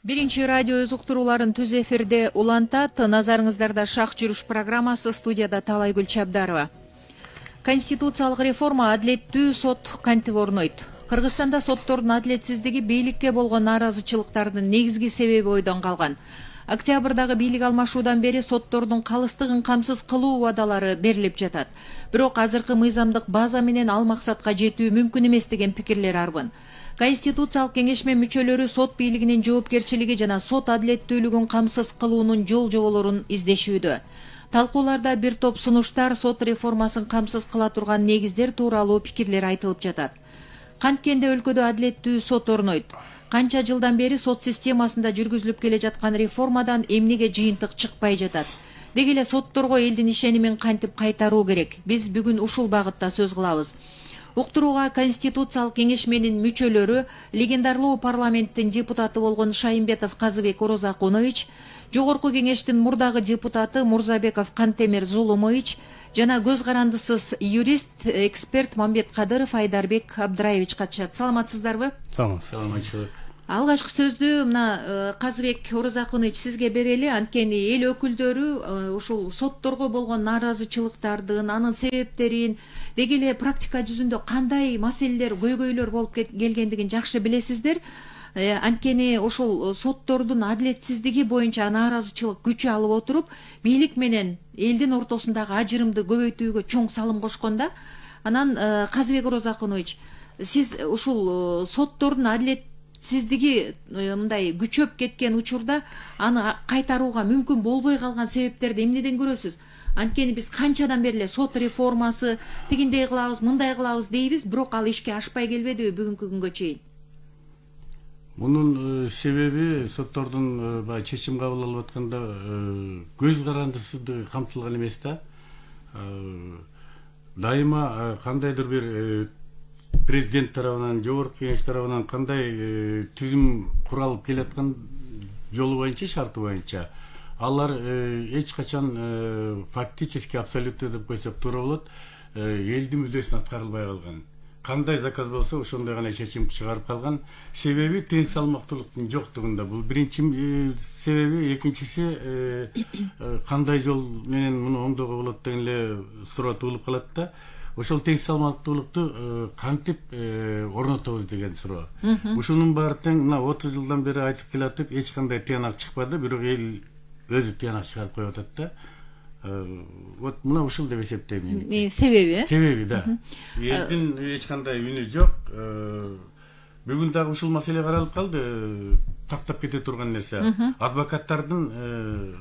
Биринчи радио өз уктурууларын түз эфирде улантат. Назарыңыздарда шак жүрүш программасы, студияда Талай Гүлчабдарова. Конституциялык реформа адилеттүү сот кантип орнойт? Кыргызстанда соттордун адилетсиздиги бийликке болгон нааразычылыктардын негизги себеби ойдон калган. Октябрдагы бийлик алмашуудан бери соттордун калыстыгын камсыз кылуу убадалары берилип жатат. Бирок азыркы мыйзамдык база менен ал максатка жетүү мүмкүн эмес деген пикирлер арбын. Конституциялык кеңешме мүчөлөрү сот бийлигинин жоопкерчилиги жана сот адилеттүүлүгүн камсыз кылуунун жол жоболорун издешүүдө. Талкууларда бир топ сунуштар сот реформасын камсыз кыла турган негиздер тууралуу пикирлер айтылып жатат. Канткенде өлкөдө адилеттүү сот орнойт? Канча жылдан бери сот системасында жүргүзүлүп келе жаткан реформадан эмнеге жыйынтык чыкпай жатат? Деги эле сотторго элдин ишенимин кантип кайтаруу керек? Биз бүгүн ушул багытта сөз кылабыз. Уктурууга Конституциялык кеңешменин мүчөлөрү, легендарлуу парламенттин депутаты болгон Шайымбетов Казыбек Орозакунович, Жогорку кеңештин мурдагы депутаты Мурзабеков Кантемир Зулумович жана көз карандысыз юрист, эксперт Мамбет Кадыров, Айдарбек Абдраевич катышат. Саламатсыздарбы? Саламатчылык. Алгачкы сөздү мына Казыбек Орозакунович сизге берели. Анткени эл өкүлдөрү ушул сотторго болгон нааразычылыктардын, анын себептерин, деги эле практика жүзүндө кандай маселелер, көйгөйлөр болуп келгендигин жакшы билесиздер. Анткени ушул соттордун адилетсиздиги боюнча нааразычылык күчү алып отуруп, бийлик менен элдин ортосундагы ажырымды көбөйтүүгө чоң салым кошконда. Анан Казыбек Орозакунович, сиз ушул соттордун адилетсиздиги мындай күчөп кеткен учурда аны кайтарууга мүмкүн болбой калган себептерди эмнеден көрөсүз? Анткени биз канчадан бери эле сот реформасы тигиндей кылабыз, мындай кылабыз дейбиз, бирок ал ишке ашпай келбедиби бүгүнкү күнгө чейин? Мунун себеби соттордун чечим кабыл алып атканда көз карандысыздыгы камтылган эмес да. Дайыма кандайдыр бир президент тарабынан, жогорку кеңеш тарабынан кандай түзүм куралып келаткан жолу боюнча, шарты боюнча алар эч качан фактически абсолютно деп койсок туура болот, элдин мүддөсүн аткарылбай калган. Кандай заказ болсо ошондой гана чечим чыгарып калган. Себеби тең салмактуулуктун жоктугунда. Бул биринчи себеби, экинчиси кандай жол менен муну оңдоого болот деген эле суроо туулуп калат да. Ошол тең салмактуулукту кантип орнотобуз деген суроо. Ушунун баары тең мына 30 жылдан бери айтып келатып, эч кандай тыянак чыкпады, бирок эл өзү тыянак чыгарып коюп атат да. Вот мына ушул деп эсептейм мен. Себеби? Себеби да. Элдин эч кандай үнү жок. Бүгүн дагы ушул маселе каралып калды. Тактап кете турган нерсе. Адвокаттардын,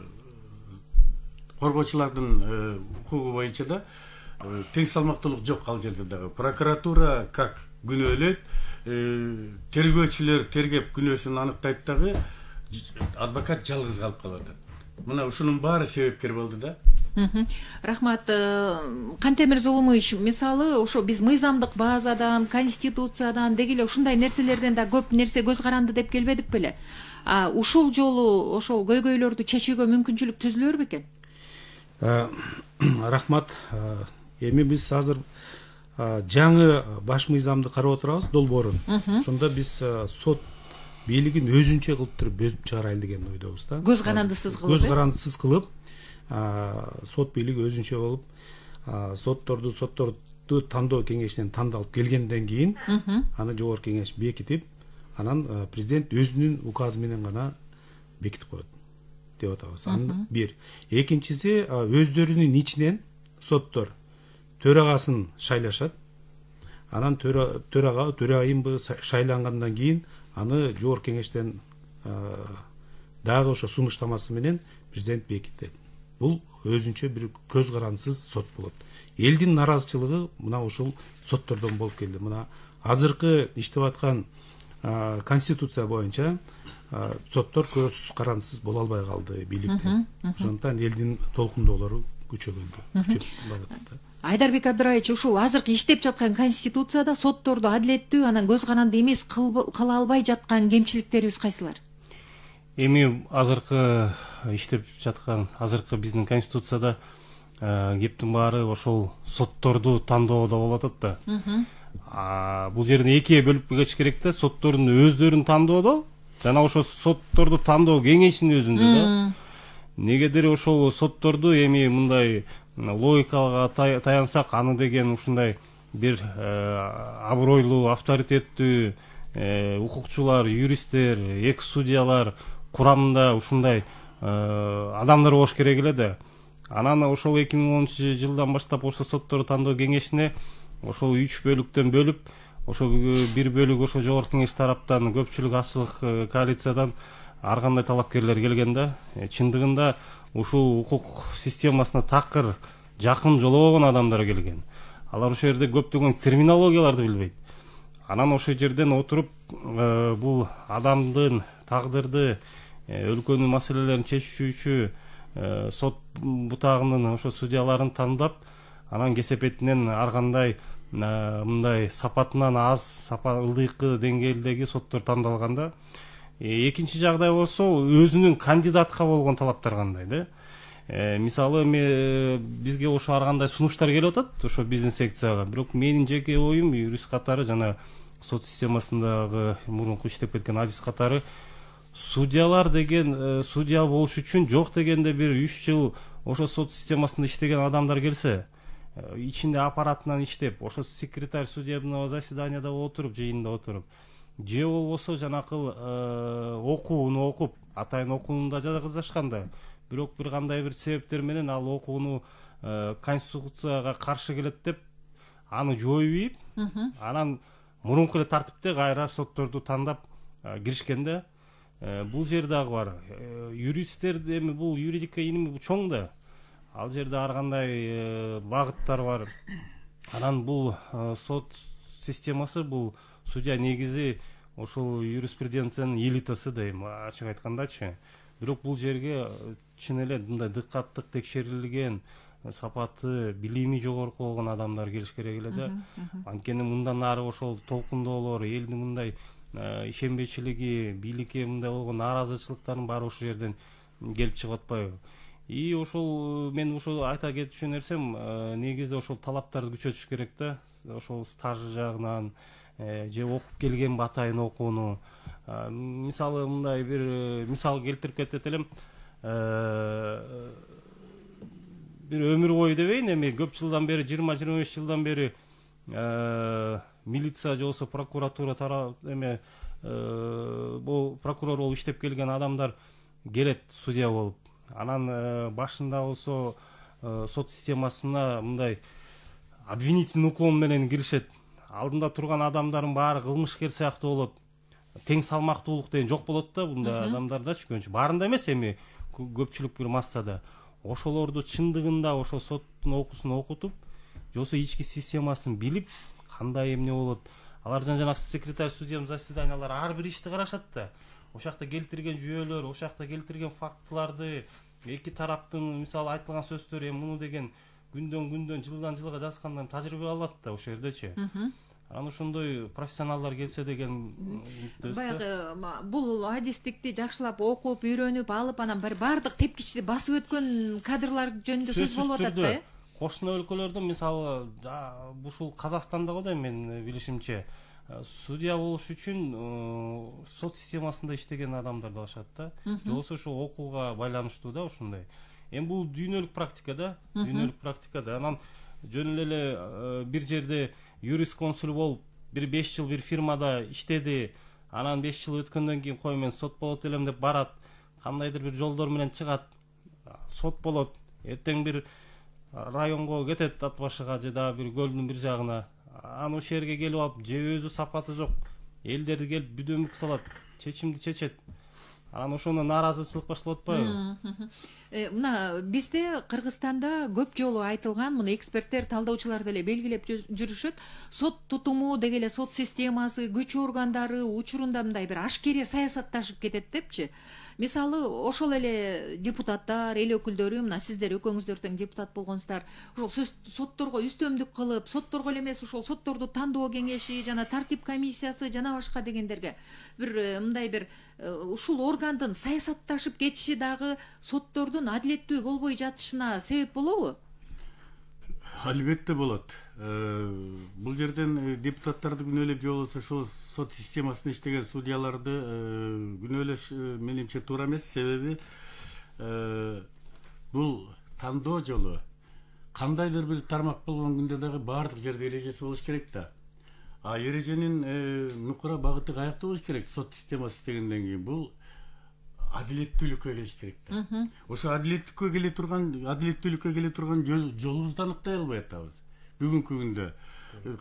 коргоочулардын укугу боюнча да тең салмактуулук жок ал жерде дагы. Прокуратура как күнөөлөйт, тергөөчүлөр тергеп күнөөсүн аныктайт дагы, адвокат жалгыз калып калат. Мына ушунун баары себепкер болду да. Рахмат. Кантемир Зулумович, мисалы ошо биз мыйзамдык базадан, конституциядан, деги эле ушундай нерселерден да көп нерсе көз каранды деп келбедик беле? Ушул жолу ошол көйгөйлөрдү чечүүгө мүмкүнчүлүк түзүлөр бекен? Рахмат. Эми биз азыр жаңы баш мыйзамды карап отурабыз, долбоорун. Ошондо биз сот бийлигин өзүнчө кылып туруп бөлүп чыгарайлы деген ойдобуз да. Көз карандысыз кылып. Көз карандысыз кылып, сот бийлиги өзүнчө болуп, сотторду тандоо кеңешинен тандалып келгенден кийин, аны жогорку кеңеш бекитип, анан президент өзүнүн указы менен гана бекитип коет деп атабыз. Бир. Экинчиси, өздөрүнүн ичинен соттор төрагасын шайлашат. Анан төрайымбы шайлангандан кийин аны жогорку кеңештен дагы ошо сунуштамасы менен президент бекитет. Бул өзүнчө бир көз карандысыз сот болот. Элдин наразычылыгы мына ушул соттордон болуп келди. Мына азыркы иштеп аткан конституция боюнча соттор көз карандысыз боло албай калды бийликтен. Ошондуктан элдин толкундоолору күчөгөндү. Айдарбек Абдраевич, ушул азыркы иштеп жаткан конституцияда сотторду адилеттүү, анан көз каранды эмес кыла албай жаткан кемчиликтерибиз кайсылар? Эми азыркы иштеп жаткан азыркы биздин конституцияда кептин баары ошол сотторду тандоодо болуп атат да. Бул жерде экиге бөлүп кетиш керек да. Соттордун өздөрүн тандоодо жана ошо сотторду тандоо кеңешинин өзүндө да негедир ошол сотторду эми мындай логикага таянсак, аны деген ушундай бир абройлуу, авторитеттүү укукчулар, юристтер, экс судьялар курамында ушундай адамдар болуш керек эле да. Анан ошол 2010 жылдан баштап ошо сотторду тандоо кеңешине ошол 3 бөлүктөн бөлүп, ошо бир бөлүк ошо жогорку кеңеш тараптан көпчүлүк ачылык коалициядан ар кандай талапкерлер келген да. Чындыгында ушул укук системасына такыр жакын жолобогон адамдар келген. Алар ошол жерде көптөгөн терминологияларды билбейт. Анан ошол жерден отуруп бул адамдын тагдырды, өлкөнүн маселелерин чечүүчү сот бутагынын ошо судьяларын тандап, анан кесепетинен ар кандай мындай сапатынан аз, ылдыйкы деңгээлдеги соттор тандалганда, экинчи жагдай болсо өзүнүн кандидатка болгон талаптар кандай да. Мисалы бизге ошо ар кандай сунуштар келип атат ошо биздин секцияга. Бирок менин жеке оюм юрист катары жана сот системасындагы мурунку иштеп кеткен адис катары, судьялар деген судья болуш үчүн жок дегенде бир 3 жыл ошо сот системасында иштеген адамдар келсе, ичинде аппаратынан иштеп, ошо секретарь судебного заседанияда отуруп, жыйында отуруп, же болбосо жанакыл окууну окуп, атайын окууну да жазгызышканда, бирок бир кандай бир себептер менен ал окууну конституцияга каршы келет деп аны жоюп ийип, анан мурунку эле тартипте кайра сотторду тандап киришкенде, бул жер дагы бар. Юристтер эми бул юридика илими чоң да. Ал жерде ар кандай багыттар бар. Анан бул сот системасы, бул судья негизи ошол юриспруденциянын элитасы дейм, ачык айткандачы. Бирок бул жерге чын эле мындай дыккаттык текшерилген, сапаты, билими жогорку болгон адамдар келиш керек эле да. Анткени мындан ары ошол толкундоолор, элдин мындай ишенбечилиги, бийликке мындай болгон нааразычылыктардын баары ошол жерден келип чыгып атпайбы. И ошол мен ошол айта кетчү нерсем, негизи ошол талаптарды күчөтүш керек да. Ошол стаж жагынан же окуп келген батайын окууну. Мисалы мындай бир мисал келтирип кетет элем. Бир өмүр бою дебейин, эми көп жылдан бери, 20-25 жылдан бери милиция же болбосо прокуратура бул прокурор болуп иштеп келген адамдар келет судья болуп. Анан башында болсо сот системасына мындай обвинительный уклон менен киришет. Алдында турган адамдардын баары кылмышкер сыяктуу болот. Тең салмактуулук деген жок болот да мындай адамдардачы көбүнчө. Баарында эмес, эми көпчүлүк бир массада. Ошолорду чындыгында ошо соттун окуусун окутуп, же болбосо ички системасын билип, кандай эмне болот. Алар жанагы секретарь судебный заседаниялар ар бир ишти карашат да. Ошакта келтирген жүйөлөр, ошакта келтирген фактыларды, эки тараптын мисалы айтылган сөздөр, муну деген күндөн жылдан жылга жазгандан тажрыйба алат да ошол жердечи. Анан ошондой профессионалдар келсе деген баягы бул адистикти жакшылап окуп, үйрөнүп алып, анан баардык тепкичти басып өткөн кадрлар жөнүндө сөз болуп атат да. Кошуна өлкөлөрдө мисалы ушул Казакстанда го да мен билишимче судья болуш үчүн сот системасында иштеген адамдар да алышат да. Же болбосо ошо окууга байланыштуу да ушундай. Эми бул дүйнөлүк практика да, дүйнөлүк практика да. Анан жөн эле бир жерде юрист консул болуп, бир 5 жыл бир фирмада иштеди, анан 5 жыл өткөндөн кийин кой мен сот болот элем деп барат, кандайдыр бир жолдор менен чыгат, сот болот, эртең бир районго кетет ат башыга же дагы бир көлдүн бир жагына, аны ошол жерге келип алып, же өзү сапаты жок элдерди келип бүдөмүк салат, чечимди чечет. Анан ошондо нааразычылык башталып атпайбы? Мына бизде Кыргызстанда көп жолу айтылган, муну эксперттер, талдоочулар деле белгилеп жүрүшөт. Сот тутуму деги эле сот системасы, күч органдары учурунда мындай бир ашкере саясатташып кетет депчи. Мисалы, ошол эле депутаттар, эл өкүлдөрү, мына сиздер экөөңүздөр тең депутат болгонсуздар, ошол сотторго үстөмдүк кылып, сотторго эле эмес, ошол сотторду тандоо кеңеши жана тартип комиссиясы жана башка дегендерге бир мындай бир ушул органдын саясатташып кетиши дагы соттордун адилеттүү болбой жатышына себеп болобу? Албетте болот. Бул жерден депутаттарды күнөөлөп же болбосо ошол сот системасында иштеген судьяларды күнөөлөш менимче туура эмес. Себеби бул тандоо жолу кандайдыр бир тармак болгон күндө дагы баардык жерде эрежеси болуш керек да. А эреженин нукура багыты каякта болуш керек сот системасы дегенден кийин? Бул адилеттүүлүккө келиш керек да. Ошо адилеттүүлүккө келе турган жолубузду аныктай албай атабыз. Бүгүнкү күндө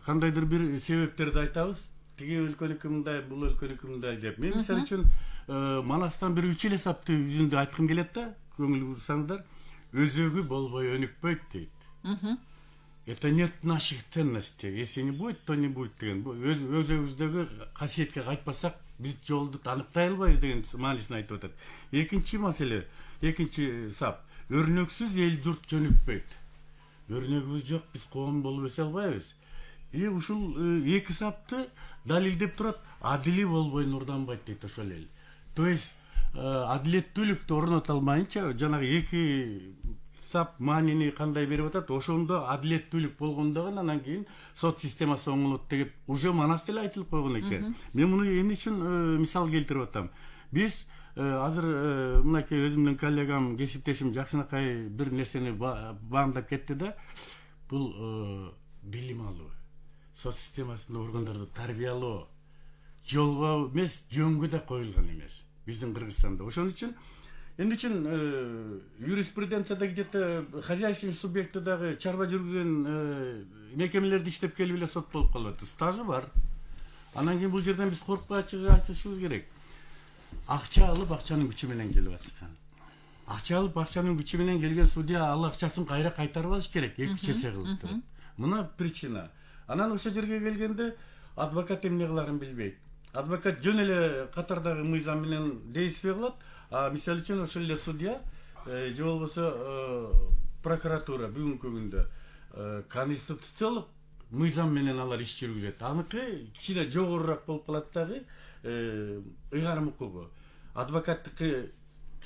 кандайдыр бир себептерди айтабыз. Тиги өлкөнүкү мындай, бул өлкөнүкү мындай деп. Мен мисалы үчүн Манастан бир 3 эл сапты жүзүндө айткым келет да. Көңүл бурсаңдар, өзөгү болбой өнүкпөйт дейт. Это нет наших ценностей. Если не будет, то не будет деген. Өзөгүбүздөгү касиетке кайтпасак, биз жолду таныктай албайбыз деген маанисин айтып атат. Экинчи маселе, экинчи сап. Өрнөксүз эл журт жөнүкпөйт. Өрнөгүбүз жок, биз коом болуп өсө албайбыз. Ушул эки сапты далилдеп турат. Адили болбой нурданбайт дейт ошол эл. То есть адилеттүүлүктү орното алмайынча, жанагы эки сап маанини кандай берип атат, ошондо адилеттүүлүк болгондо гана анан кийин сот системасы оңолот деп уже Манас эле айтылып койгон экен. Мен муну эмне үчүн мисал келтирип атам? Биз азыр мынакей өзүмдүн коллегам, кесиптешим Жакшынакай бир нерсени баамдап кетти да. Бул билим алуу, сот системасында органдарды тарбиялоо жолго эмес, жөнгө да коюлган эмес биздин Кыргызстанда. Ошон үчүн эмне үчүн юриспруденцияда где-то хозяйственный субъекты дагы чарба жүргүзгөн мекемелерди иштеп келип эле сот болуп калып атат. Стажы бар. Анан кийин бул жерден биз коркпой айтышыбыз керек. Акча алып, акчанын күчү менен келип аткан. Акча алып, акчанын күчү менен келген судья ал акчасын кайра кайтарып алыш керек, экинчи эсе кылып туруп. Мына причина. Анан ошол жерге келгенде адвокат эмне кыларын билбейт. Адвокат жөн эле катардагы мыйзам менен действие кылат. Мисалы үчүн ошол эле судья же болбосо прокуратура бүгүнкү күндө конституциялык мыйзам менен алар иш жүргүзөт. Аныкы кичине жогорураак болуп калат дагы ыйгарым укугу. Адвокаттыкы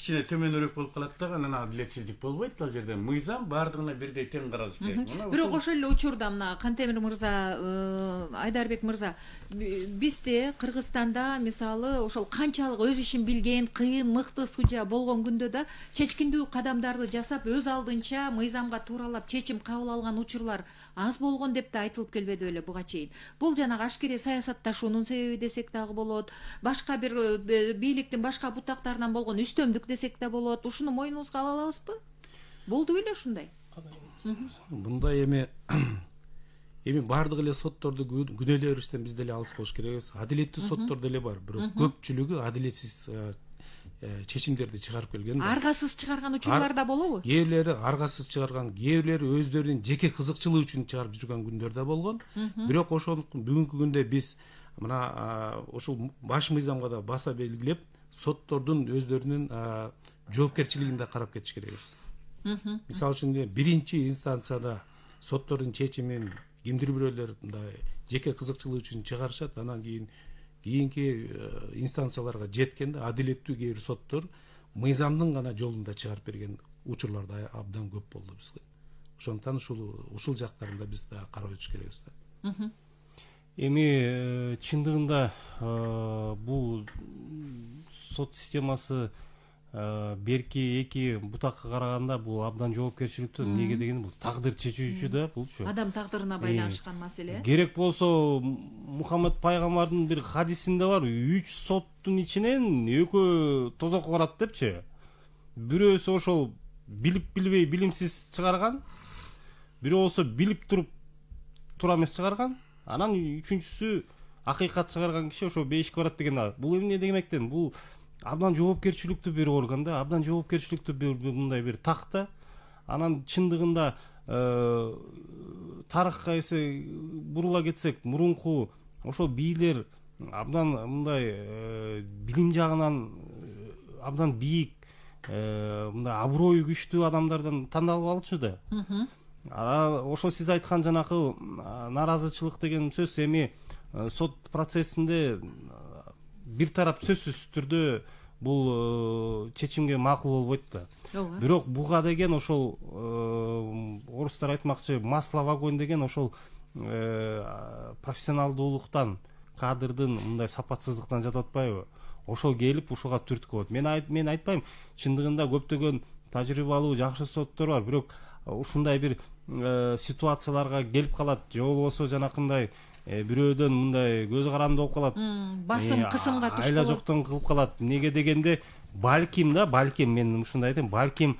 кичине төмөнүрөөк болуп калат дагы, анан адилетсиздик болбойт ал жерде. Мыйзам баардыгына бирдей тең каралыш керек. Бирок ошол эле учурда мына Кантемир мырза, Айдарбек мырза, бизде Кыргызстанда мисалы ошол канчалык өз ишин билген, кыйын, мыкты судья болгон күндө да чечкиндүү кадамдарды жасап, өз алдынча мыйзамга тууралап чечим кабыл алган учурлар аз болгон деп да айтылып келбеди беле буга чейин. Бул жанагы ашкерий саясатташуунун себеби десек дагы болот, башка бир бийликтин башка бутактарынан болгон үстөмдүк десек да болот. Ушуну мойнубузга ала алабызбы? Болду беле ушундай? Мындай эми баардык эле сотторду күнөөлөй бериштен биз деле алыс болуш керекпиз. Адилеттүү соттор деле бар, бирок көпчүлүгү адилетсиз чечимдерди чыгарып келген. Аргасыз чыгарган учурлар да болобу? Кээ бирлери аргасыз чыгарган, кээ бирлери өздөрүнүн жеке кызыкчылыгы үчүн чыгарып жүргөн күндөр да болгон. Бирок ошол бүгүнкү күндө биз мына ошол баш мыйзамга да баса белгилеп, соттордун өздөрүнүн жоопкерчилигин да карап кетиш керекпиз. Мисалы үчүн биринчи инстанцияда соттордун чечимин кимдир бирөөлөр жеке кызыкчылыгы үчүн чыгарышат, анан кийинки инстанцияларга жеткенде адилеттүү кээ бир соттор мыйзамдын гана жолунда чыгарып берген учурлар да абдан көп болду бизге. Ошондуктан ушул жактарында биз да карап өтүш керекпиз да. Эми чындыгында бул сот системасы берки эки бутакка караганда бул абдан жоопкерчиликтүү. Эмнеге дегенде бул такдыр чечүүчү да, булчу. Адам тагдырына байланышкан маселе. Керек болсо Мухаммед пайгамбардын бир хадисинде бар, 3 соттун ичинен экөө тозокко барат депчи. Бирөөсү ошол билип билбей билимсиз чыгарган, бирөө болсо билип тура эмес чыгарган, анан үчүнчүсү акыйкат чыгарган киши ошо бешикке барат деген. Бул эмне демектен? Бул абдан жоопкерчиликтүү бир орган да, абдан жоопкерчиликтүү бир мындай бир такта. Анан чындыгында тарыхка бурула кетсек, мурунку ошол бийлер абдан мындай билим жагынан абдан бийик, мындай аброю күчтүү адамдардан тандалып алчу да. Ошо сиз айткан жанакы наразычылык деген сөз эми сот процессинде бир тарап сөзсүз түрдө бул чечимге макул болбойт да. Бирок буга деген ошол орустар айтмакчы масло в огонь деген ошол профессионалдуулуктан, кадрдын мындай сапатсыздыктан жатып атпайбы? Ошол келип ушуга түрткү болот. Мен айтпайм, чындыгында көптөгөн тажрыйбалуу жакшы соттор бар, бирок ушундай бир ситуацияларга келип калат, же болбосо жанакындай бирөөдөн мындай көз каранды болуп калат, басым кысымга туш айла жоктон кылып калат. Неге дегенде, балким мен ушундай айтайм, балким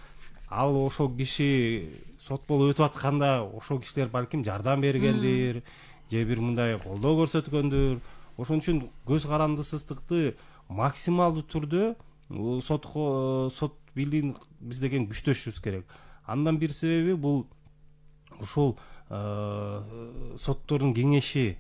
ал ошол киши сот болуп өтүп атканда ошол кишилер балким жардам бергендир, же бир мындай колдоо көрсөткөндүр. Ошон үчүн көз карандысыздыкты максималдуу түрдө сот бийлигин биз деген күчтөшүбүз керек. Андан бир себеби бул ушул соттордун кеңеши,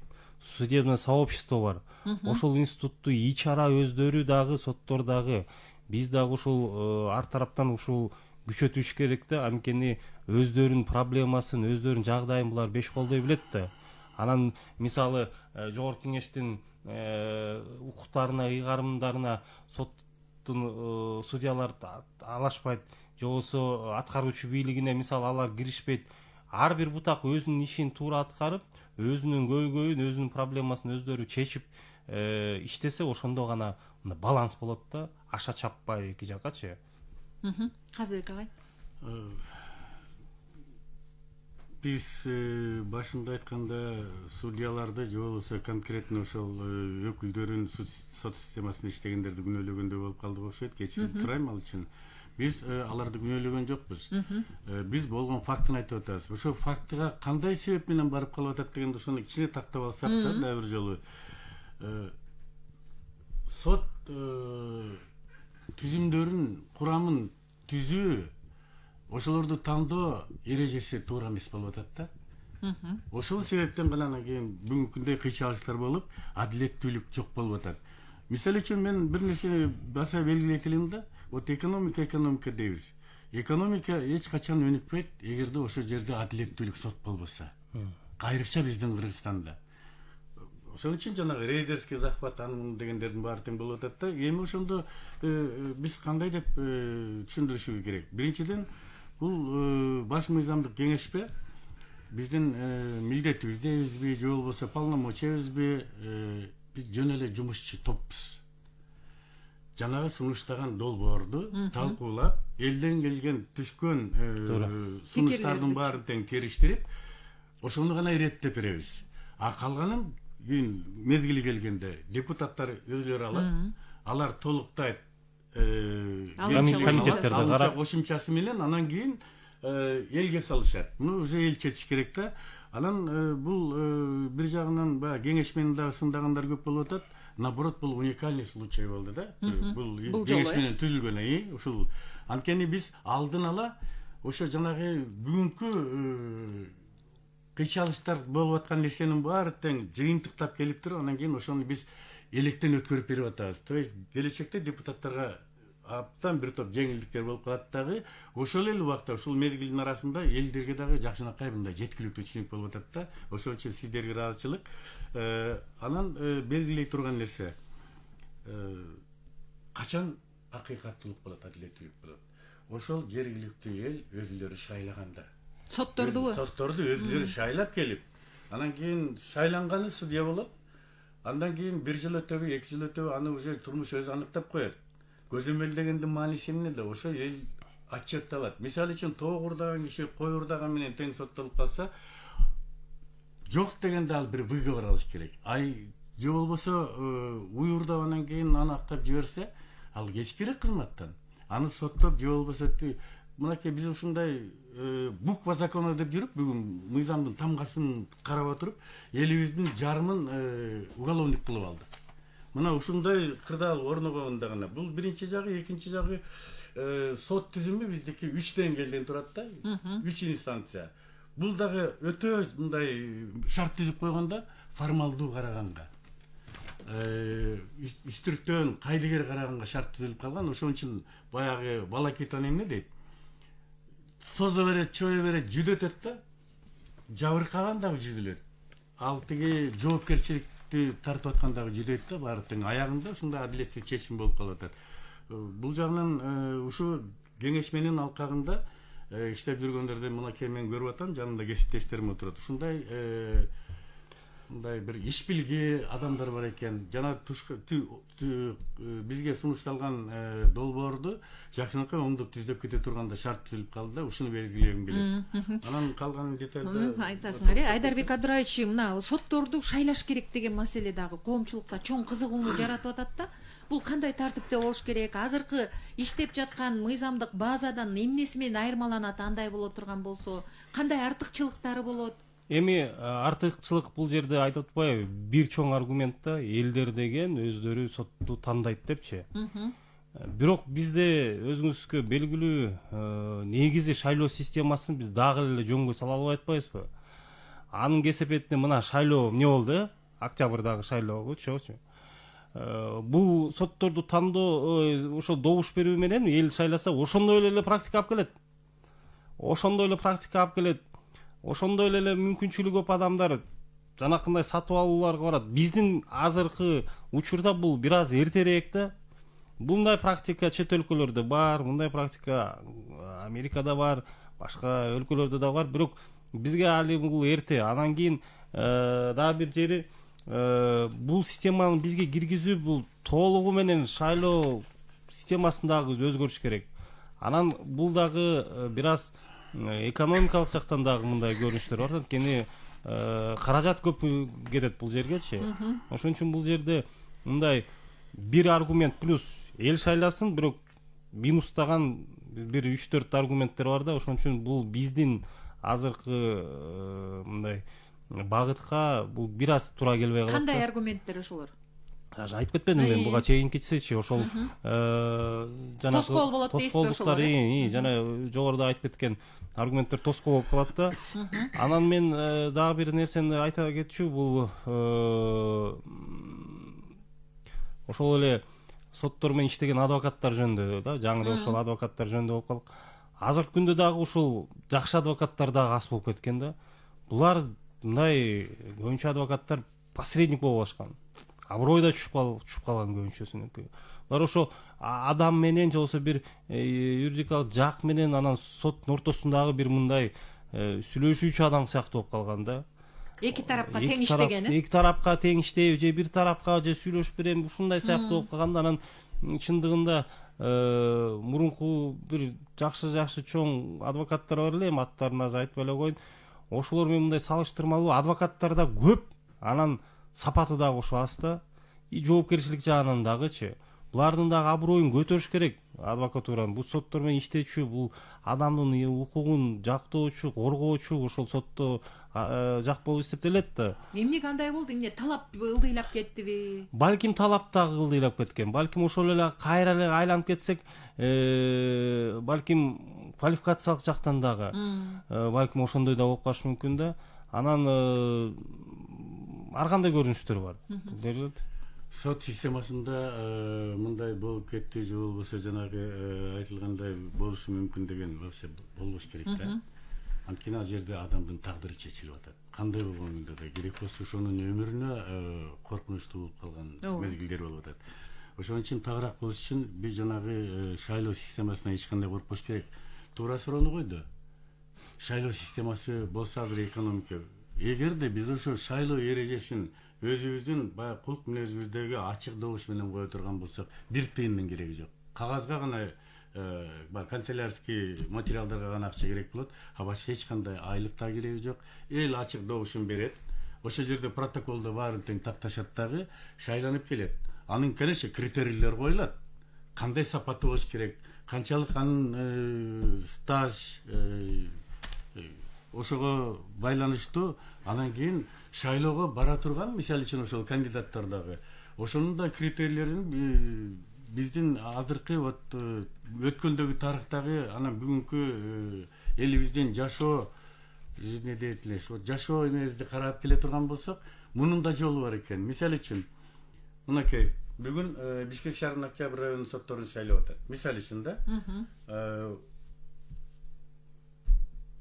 судебное сообщество бар. Ошол институтту ичара өздөрү дагы, соттор дагы, биз дагы ушул ар тараптан ушул күчөтүш керек да, анткени өздөрүнүн проблемасын, өздөрүнүн жагдайын булар беш колдой билет да. Анан мисалы жогорку кеңештин укуктарына, ыйгарымдарына соттун судьялар алашпайт, же болбосо аткаруучу бийлигине мисалы алар киришпейт. Ар бир бутак өзүнүн ишин туура аткарып, өзүнүн көйгөйүн, өзүнүн проблемасын өздөрү чечип иштесе, ошондо гана баланс болот да, аша чаппай эки жаккачы. Казыбек агай. Биз башында айтканда судьяларды же болбосо конкретно ошол өкүлдөрүн сот системасында иштегендерди күнөөлөгөндөй болуп калды окшойт. Кечирип турайм ал үчүн. Биз аларды күнөөлөгөн жокпуз. Биз болгон фактын айтып атабыз. Ошол фактыга кандай себеп менен барып калып атат дегенди ошону кичине тактап алсак да, дагы бир жолу сот түзүмдөрүн, курамын түзүү, ошолорду тандоо эрежеси туура эмес болуп атат да. Ошол себептен гана анан кийин бүгүнкү күндө кыйчалыктар болуп, адилеттүүлүк жок болуп атат. Мисалы үчүн мен бир нерсени баса белгилей келем да, вот экономика дейбиз. Экономика эч качан өнүкпөйт эгерде ошол жерде адилеттүүлүк сот болбосо. Айрыкча биздин Кыргызстанда. Ошон үчүн жанагы рейдерский захват анын дегендердин баары тең болуп атат да. Эми ошондо биз кандай деп түшүндүрүшүбүз керек? Биринчиден, бул баш мыйзамдык кеңешпе биздин милдетибиздеби же болбосо полномочиябызбы, биз жөн эле жумушчу топпуз. Жанагы сунуштаган долбоорду талкуулап, элден келген түшкөн сунуштардын баарын тең териштирип, ошону гана иреттеп беребиз. А калганын кийин мезгили келгенде депутаттар өзүлөрү алат, алар толуктайт комитеттерди карап кошумчасы менен анан кийин элге салышат. Муну уже эл чечиш керек да. Анан бул бир жагынан баягы кеңеш менен дагы сындагандар көп болуп атат. Наоборот, бул уникальный случай болду да. Бул кеңеш менен түзүлгөн ушул. Анткени биз алдын ала ошо жанагы бүгүнкү кыйчалыштар болуп аткан нерсенин баары тең жыйынтыктап келип туруп, анан кийин ошону биз электен өткөрүп берип атабыз. То есть келечекте депутаттарга аптан бир топ жеңилдиктер болуп калат дагы, ошол эле убакта ушул мезгилдин арасында элдерге дагы жакшынакай мындай жеткиликтүү түшүнүк болуп атат да. Ошол үчүн сиздерге ыраазычылык. Анан белгилей турган нерсе, качан акыйкаттуулук болот, адилеттүүлүк болот? Ошол жергиликтүү эл өзүлөрү шайлаганда. Соттордубу? Сотторду өзүлөрү шайлап келип, анан кийин шайланганы судья болот. Андан кийин бир жыл өтөбү, 2 жыл өтөбү, аны уже турмуш өзү аныктап коет. Көзөмөлдөгөндүн мааниси эмне да? Ошо эл отчет алат. Мисалы үчүн тоок урдаган киши кой урдаган менен тең соттолуп калса, жок дегенде ал бир выговор алыш керек. Же болбосо уй урдагандан кийин аны актап жиберсе, ал кетиш керек кызматтан. Аны соттоп же болбосо мынакей биз ушундай буква закона деп жүрүп, бүгүн мыйзамдын тамгасын карап отуруп, элибиздин жарымын уголовник кылып алдык. Мына ушундай кырдаал орногондо гана. Бул биринчи жагы, экинчи жагы сот түзүмү биздики 3 деңгээлден турат да, 3 инстанция. Бул дагы өтө мындай шарт түзүп койгондо формалдуу караганга, үстүртөн кайдыгер караганга шарт түзүлүп калган. Ошон үчүн баягы Балакитан эмне дейт? Созо берет, чое берет, жүдөтөт да, жабыркаган дагы жүдөлөт. Ал тиги жоопкерчиликти тартып аткан дагы жүдөйт да, баары тең аягында ушундай адилетсиз чечим болуп калып атат. Бул жагынан ушу кеңеш менен алкагында иштеп жүргөндөрдү мынакей мен көрүп атам, жанымда кесиптештерим отурат. Ушундай мындай бир иш билги адамдар бар экен. Жана бизге сунушталган долбоорду жакшынакай оңдоп түздөп кете турганда шарт түзүлүп калды да, ушуну белгилегим келет. Анан калган детальда айтасыңар. Айдарбек Абдыраевич, мына сотторду шайлаш керек деген маселе дагы коомчулукта чоң кызыгууну жаратып атат да. Бул кандай тартипте болуш керек? Азыркы иштеп жаткан мыйзамдык базадан эмнеси менен айырмаланат, андай боло турган болсо, кандай артыкчылыктары болот? Эми артыкчылык бул жерде айтып атпайбы, бир чоң аргумент да, элдер деген өздөрү сотту тандайт депчи. Бирок бизде өзүңүзгө белгилүү негизи шайлоо системасын биз дагы эле жөнгө сала албай атпайбызбы? Анын кесепетине мына шайлоо эмне болду? Октябрдагы шайлоочу. Бул сотторду тандоо ошо добуш берүү менен эл шайласа ошондой эле практика алып келет. Ошондой эле мүмкүнчүлүгү көп адамдар жанакындай сатып алууларга барат. Биздин азыркы учурда бул бир аз эртерээк да. Мындай практика чет өлкөлөрдө бар, мындай практика Америкада бар, башка өлкөлөрдө да бар, бирок бизге али бул эрте. Анан кийин дагы бир жери бул системаны бизге киргизүү, бул толугу менен шайлоо системасын дагы өзгөртүш керек. Анан бул дагы бир аз экономикалык жактан дагы мындай көрүнүштөр бар. Анткени каражат көп кетет бул жергечи. Ошон үчүн бул жерде мындай бир аргумент плюс эл шайласын, бирок минустаган бир 3-4 аргументтер бар да. Ошон үчүн бул биздин азыркы мындай багытка бул бир аз туура келбей калат. Кандай аргументтер ошолор? Айтып кетпедим мен, буга чейин кетсечи ошол жана тоскоол болот дейсизби ошолор? Жана жогоруда айтып кеткен аргументтер тоскоол болуп калат да. Анан мен дагы бир нерсени айта кетчү, бул ошол эле соттор менен иштеген адвокаттар жөнүндө да, жаңы ошол адвокаттар жөнүндө болуп калдык. Азыркы күндө дагы ушул жакшы адвокаттар дагы аз болуп кеткен да. Булар мындай көбүнчө адвокаттар посредник болуп алышкан. Аброй да түшүп калган көбүнчөсүнүкү. Булар ошо адам менен же болбосо бир юридикалык жак менен анан соттун ортосундагы бир мындай сүйлөшүүчү адам сыяктуу болуп калган да. Эки тарапка тең иштеген. Эки тарапка тең иштейби же бир тарапка же сүйлөшүп берем, ушундай сыяктуу болуп калганда анан чындыгында мурунку бир жакшы чоң адвокаттар бар эле, аттарын азыр айтпай эле коеюн. Ошолор менен мындай салыштырмалуу адвокаттар да көп, анан сапаты дагы ошо аз да, и жоопкерчилик жагынан дагычы. Булардын дагы аброюн көтөрүш керек адвокатуранын. Бул соттор менен иштечү, бул адамдын укугун жактоочу, коргоочу ошол сотто жак болуп эсептелет да. Эмне кандай болду? Эмне талап ылдыйлап кеттиби? Балким талап дагы ылдыйлап кеткен. Балким ошол эле кайра эле айланып кетсек, балким квалификациялык жактан дагы балким ошондой да болуп калышы мүмкүн да. Анан ар кандай көрүнүштөр бар. Сот системасында мындай болуп кетти же болбосо жанагы айтылгандай болушу мүмкүн деген вообще болбош керек да. Анткени ал жерде адамдын тагдыры чечилип атат. Кандай болгонунда да керек болсо ошонун өмүрүнө коркунучтуу болуп калган мезгилдер болуп атат. Ошон үчүн тагыраак болуш үчүн биз жанагы шайлоо системасына эч кандай коркпош керек. Туура суроону койду. Шайлоо системасы болсо азыр экономика. Эгерде биз ошо шайлоо эрежесин өзүбүздүн баягы кулк мүнөзүбүздөгү ачык добуш менен кое турган болсок, бир тыйындын кереги жок. Кагазга гана канцелярский материалдарга гана акча керек болот, а башка эч кандай айлык да кереги жок. Эл ачык добушун берет. Ошол жерде протоколдо баарын тең такташат дагы, шайланып келет. Анын конечно критерийлер коюлат. Кандай сапаты болуш керек, канчалык анын стаж ошого байланыштуу. Анан кийин шайлоого бара турган, мисалы үчүн ошол кандидаттар дагы ошонун да критерийлерин биздин азыркы вот өткөндөгү тарыхтагы анан бүгүнкү элибиздин жашоо эмне дейт эле, ошо жашоо эмебизди карап келе турган болсок, мунун да жолу бар экен. Мисалы үчүн мынакей бүгүн Бишкек шаарынын Октябрь районунун сотторун шайлап атат. Мисалы үчүн да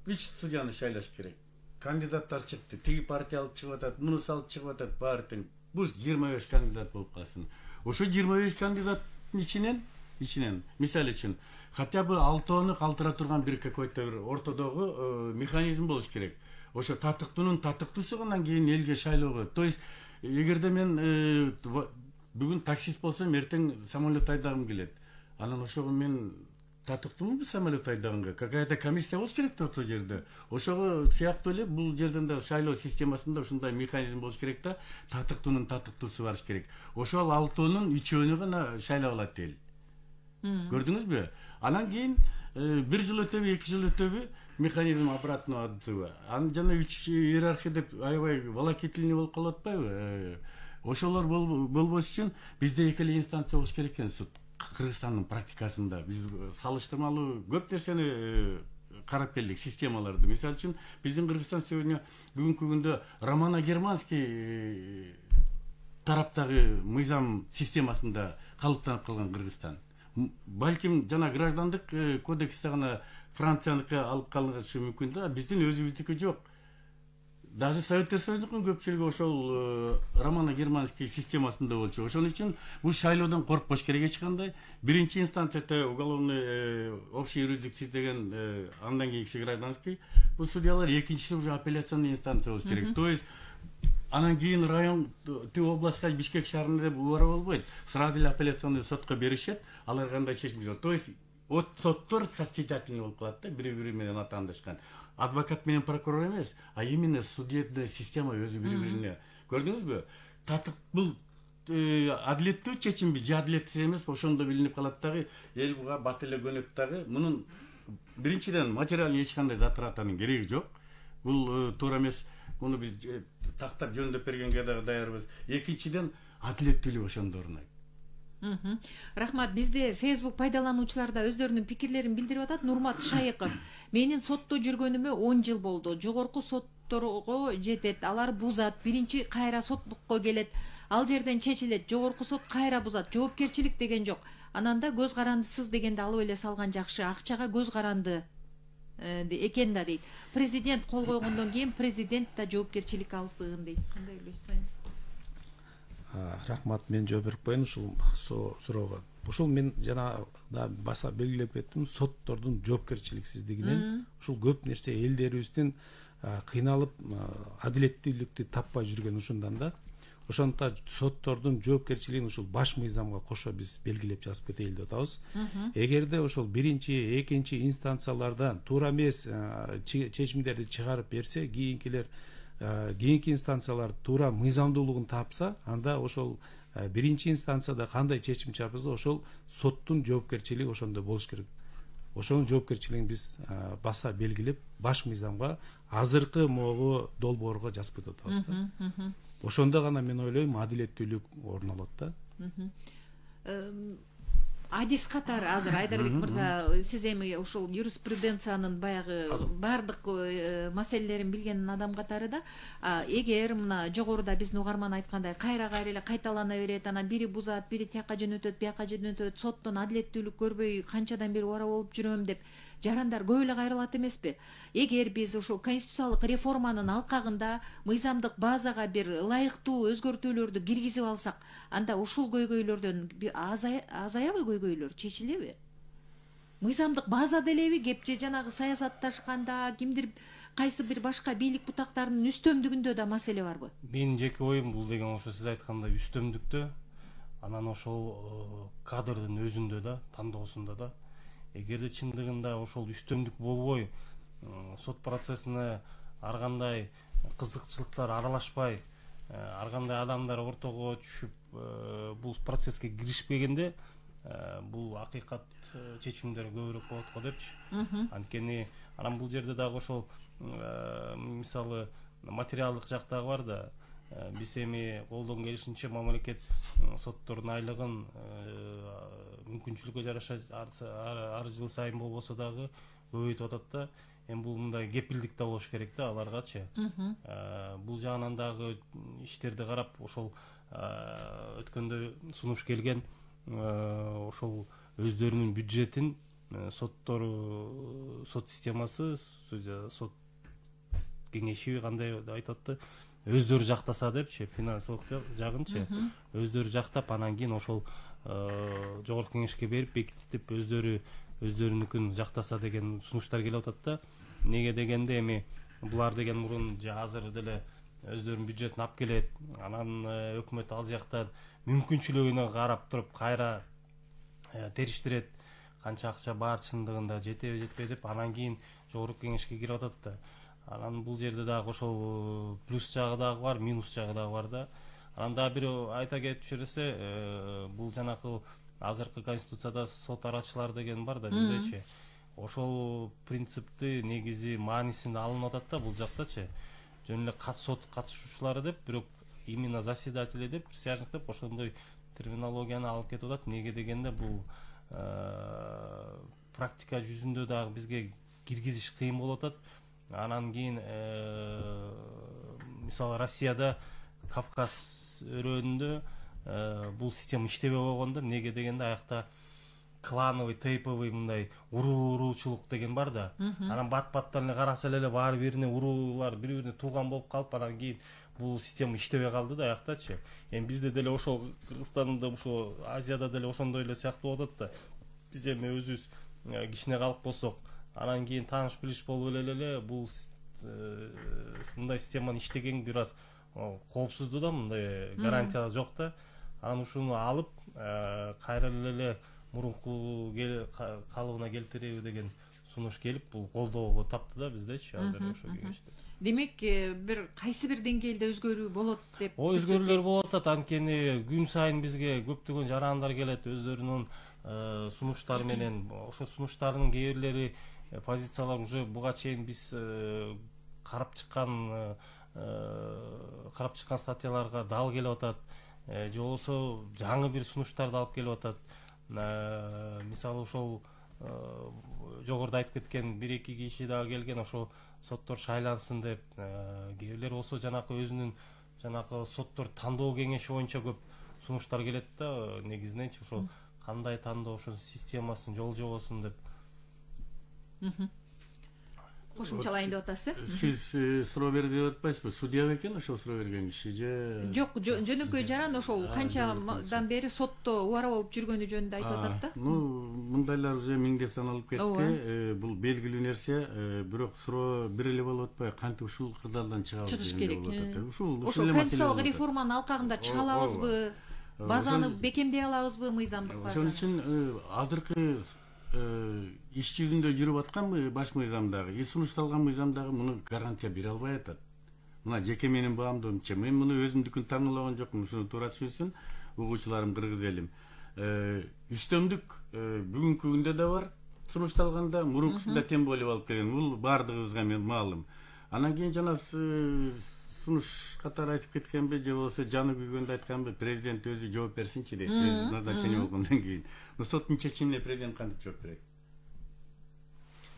үч судьяны шайлаш керек. Кандидаттар чыкты, тиги партия алып чыгып атат, мунусу алып чыгып атат, баары тең. Бул 25 кандидат болуп калсын. Ошо 25 кандидаттын ичинен ичинен. Мисалы үчүн хотя бы алтоону калтыра турган бир какой-то бир ортодогу механизм болуш керек. Ошо татыктуунун татыктуусу андан кийин элге шайлоого. То есть эгерде мен бүгүн таксист болсом, эртең самолет айдагым келет. Анан ошого мен татыктуумбу самолет айдаганга? Какая-то комиссия болуш керек да ошол жерде. Ошого сыяктуу эле бул жерден да шайлоо системасында ушундай механизм болуш керек да, татыктуунун татыктуусу барыш керек. Ошол алтоонун үчөөнү гана шайлап алат эл. Көрдүңүзбү? Анан кийин бир жыл өтөбү, 2 жыл өтөбү механизм обратно отзыва. Анан жана 3 иерархия деп аябай волокитильный болуп калып атпайбы? Ошолор болбош үчүн бизде экили инстанция болуш керек экен суд. Кыргызстандын практикасында биз салыштырмалуу көп нерсени карап келдик, системаларды. Мисалы үчүн биздин Кыргызстан сегодня бүгүнкү күндө романо-германский тараптагы мыйзам системасында калыптанып калган Кыргызстан. Балким жана граждандык кодексте гана Францияныкы алып калышы мүмкүн да, биздин өзүбүздүкү жок. Даже Советтер Союзунун көпчүлүгү ошол романо-германский системасында болчу. Ошон үчүн бул шайлоодон коркпош керек эч кандай. Биринчи инстанцияда уголовный общий юрисдикция деген, андан кийинки гражданский. Бул судьялар, экинчиси уже апелляционный инстанция болуш керек. То есть анан кийин район түү областка Бишкек шаарына деп убара болбойт. Сразу эле апелляционный сотко беришет, алар кандай чечим чыгат. То есть соттор состязательный болуп калат да, бири-бири менен атаандашкан. Адвокат менен прокурор эмес, а именно судебная система өзү бири-бирине. Көрдүңүзбү? Татык бул адилеттүү чечимби, же адилеттүү эмес, ошондо билинип калат дагы, эл буга бат эле көнөт дагы. Мунун биринчиден материалдык эч кандай затыратанын кереги жок. Бул туура эмес. Муну биз тактап жөндөп бергенге дагы даярбыз. Экинчиден адилеттүүлүк ошондо орнойт. Рахмат. Бизде Facebook пайдалануучулар да өздөрүнүн пикирлерин билдирип атат. Нурмат Шайыков: менин сотто жүргөнүмө 10 жыл болду. Жогорку сотторго жетет, алар бузат. Биринчи кайра соттукка келет. Ал жерден чечилет. Жогорку сот кайра бузат. Жоопкерчилик деген жок. Анан да көз карандысыз дегенди алып эле салган жакшы. Акчага көз каранды экен да дейт. Президент кол койгондон кийин президент да жоопкерчилик алсын дейт. Кандай ойлойсуз? Рахмат, мен жооп берип коеюн ушул суроого. Ушул мен жана да баса белгилеп кеттим, соттордун жоопкерчиликсиздигинен ушул көп нерсе элдерибиздин кыйналып адилеттүүлүктү таппай жүргөн ушундан да. Ошондуктан соттордун жоопкерчилигин ушул баш мыйзамга кошо биз белгилеп жазып кетели деп атабыз. Эгерде ошол биринчи, экинчи инстанциялардан туура эмес чечимдерди чыгарып берсе, кийинки инстанциялар туура мыйзамдуулугун тапса, анда ошол биринчи инстанцияда кандай чечим чыгарса, ошол соттун жоопкерчилиги ошондо болуш керек. Ошонун жоопкерчилигин биз баса белгилеп, баш мыйзамга азыркы могу долбоорго жазып кетип атабыз да. Ошондо гана мен ойлойм адилеттүүлүк орун алат да. Адис катары азыр Айдарбек мырза, сиз эми ушул юриспруденциянын баягы бардык маселелерин билген адам катары да, эгер мына жогоруда биздин угарман айткандай кайра эле кайталана берет, анан бири бузат, бири тияка жөнөтөт, бияка жөнөтөт, соттон адилеттүүлүк көрбөй канчадан бери убара болуп жүрөм деп жарандар көп эле кайрылат эмеспи? Эгер биз ушул конституциялык реформанын алкагында мыйзамдык базага бир ылайыктуу өзгөртүүлөрдү киргизип алсак, анда ушул көйгөйлөрдөн азаябы, көйгөйлөр чечилеби? Мыйзамдык база делеби, кеп же жанагы саясатташканда кимдир кайсы бир башка бийлик бутактарынын үстөмдүгүндө да маселе барбы? Менин жеке оюм бул деген ошо сиз айткандай үстөмдүктө, анан ошол кадрдын өзүндө да, тандоосунда да. Эгерде чындыгында ошол үстөмдүк болбой, сот процессине ар кандай кызыкчылыктар аралашпай, ар кандай адамдар ортого түшүп бул процесске киришпегенде, бул акыйкат чечимдер көбүрөөк болот го депчи. Анткени анан бул жерде дагы ошол мисалы материалдык жактагы бар да. Биз эми колдон келишинче мамлекет соттордун айлыгын мүмкүнчүлүккө жараша ар жыл сайын болбосо дагы көбөйтүп атат да. Эми бул мындай кепилдик да болуш керек да аларгачы. Бул жагынан дагы иштерди карап, ошол өткөндө сунуш келген ошол өздөрүнүн бюджетин соттору, сот системасы, сот кеңеши кандай айтат да, өздөрү жактаса депчи, финансылык жагынчы өздөрү жактап, анан кийин ошол жогорку кеңешке берип бекитип өздөрүнүкүн жактаса деген сунуштар келип атат да. Неге дегенде эми булар деген мурун же азыр деле өздөрүнүн бюджетин алып келет, анан өкмөт ал жактан мүмкүнчүлүгүнө карап туруп кайра териштирет, канча акча бар чындыгында жетеби жетпей деп, анан кийин жогорку кеңешке кирип атат да. Анан бул жерде дагы ошол плюс жагы дагы бар, минус жагы дагы бар да. Анан дагы бир айта кетчү нерсе, бул жанакы азыркы конституцияда сот арачылар деген бар да, биздечи. Ошол принципти негизи маанисин алынып атат да бул жактачы. Жөн эле сот катышуучулары деп, бирок именно заседатели деп, присяжных деп ошондой терминологияны алып кетип атат. Неге дегенде бул практика жүзүндө дагы бизге киргизиш кыйын болуп атат. Анан кийин мисалы Россияда Кавказ өрөөнүндө бул система иштебей койгондо, неге дегенде аякта клановый, тейповый мындай уруучулук деген бар да. Анан бат-баттан эле караса эле баары бирине уруулар, бири-бирине тууган болуп калып, анан кийин бул система иштебей калды да аяктачы. Эми бизде деле ошол Кыргызстанда, ушул Азияда деле ошондой эле сыяктуу болуп атат да. Биз эми өзүбүз кичине калк болсок, анан кийин тааныш билиш болуп эле бул мындай системанын иштегени бир аз коопсуздуу да, мындай гарантия жок да. Анан ушуну алып кайра эле мурунку калыбына келтириби деген сунуш келип, бул колдоого тапты да биздечи азыр ошо кеңеште. Демек, бир кайсы бир деңгээлде өзгөрүү болот деп. Өзгөрүүлөр болуп атат, анткени күн сайын бизге көптөгөн жарандар келет өздөрүнүн сунуштары менен. Ошо сунуштардын кээ бирлери позициялар уже буга чейин биз карап чыккан статьяларга дал келип атат, же болбосо жаңы бир сунуштарды алып келип атат. Мисалы ошол жогоруда айтып кеткен 1-2 киши дагы келген, ошо соттор шайлансын деп, кээ бирлер болсо жанакы өзүнүн жанакы соттор тандоо кеңеши боюнча көп сунуштар келет да, негизиненчи ошо кандай тандоо, ошо системасын жол жобосун деп. Кошумчалайын деп атасыз. Сиз суроо берди деп атпайсызбы? Судья экен ошол суроо берген киши же? Жок, жөнөкөй жаран ошол канчадан бери сотто убара болуп жүргөнү жөнүндө айтып атат да. Мындайлар уже миңдеп саналып кетти. Бул белгилүү нерсе, бирок суроо бир эле болуп атпайбы? Кантип ушул кырдаалдан чыгабыз керек? Ушул конституциялык реформанын алкагында чыга алабызбы? Базаны бекемдей алабызбы мыйзамдык базаны? Ошон үчүн азыркы иш жүзүндө жүрүп аткан баш мыйзамдагы, сунушталган мыйзамдагы муну гарантия бере албай атат. Мына жеке менин баамдоомча, мен муну өзүмдүкүн таңдаган жокмун, ушуну туура түшүнсүн угуучуларым, кыргыз элим. Үстөмдүк бүгүнкү күндө да бар, сунушталганда, мурункусунда тем более алып келген. Бул баардыгыбызга мен маалым. Анан кийин жана сунуш катары айтып кеткенби, же болбосо жаны күйгөндө айтканбы, президент өзү жооп берсинчи дейт, өзү назначение болгондон кийин. Соттун чечимине президент кантип жооп берет?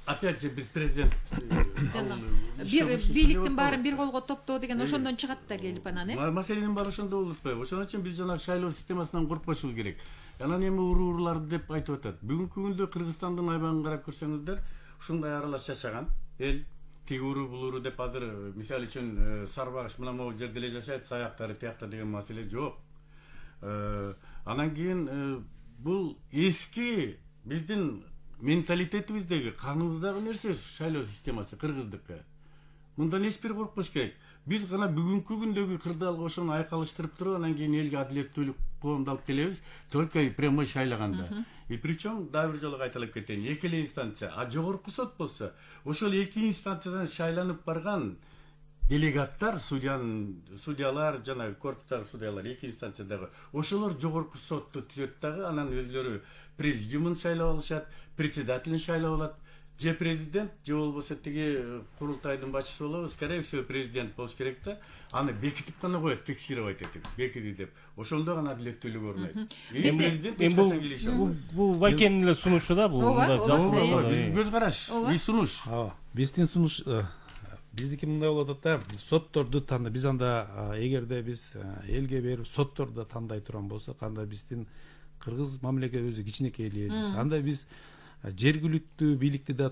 Опять же, биз президент бир бийликтин баарын бир колго топтоо деген ошондон чыгат да келип анан, маселенин баары ошондо болуп атпайбы? Ошон үчүн биз жана шайлоо системасынан коркпошубуз керек. Анан эми урууларды деп айтып атат. Бүгүнкү күндө Кыргызстандын айбагын карап көрсөңүздөр, ушундай аралаш жашаган эл, тиги уруу бул уруу деп азыр мисалы үчүн Сарбагыш мына могу жерде эле жашайт, саяктары тиякта деген маселе жок. Анан кийин бул эски биздин менталитетибиздеги, каныбыздагы нерсе шайлоо системасы кыргыздыкы. Мындан эч бир коркпош керек. Биз гана бүгүнкү күндөгү кырдаалга ошону айкалыштырып туруп, анан кийин элге адилеттүүлүк коомду алып келебиз, только прямой шайлаганда. И причем дагы бир жолу кайталап кетейин, эки эле инстанция, а жогорку сот болсо, ошол эки инстанциядан шайланып барган делегаттар, судьялар, жана корпустагы судьялар, эки инстанциядагы, ошолор жогорку сотту түзөт дагы, анан өзлөрү президиумун шайлап алышат, председателин шайлап алат. Же президент, же болбосо тиги курултайдын башчысы болобу, скорее всего президент болуш керек да. Аны бекитип гана коет, текшерибайт этип, бекиди деп. Ошондо гана адилеттүүлүк орнойт. Президент бул байкенин эле сунушу да, бул көз караш, сунуш. Биздин сунуш биздики мындай болуп атат да, сотторду тандайт. Биз анда эгерде биз элге берип сотторду тандай турган болсок, анда биздин кыргыз мамлекет өзү кичинекей элбиз. Анда биз жергиликтүү бийликти да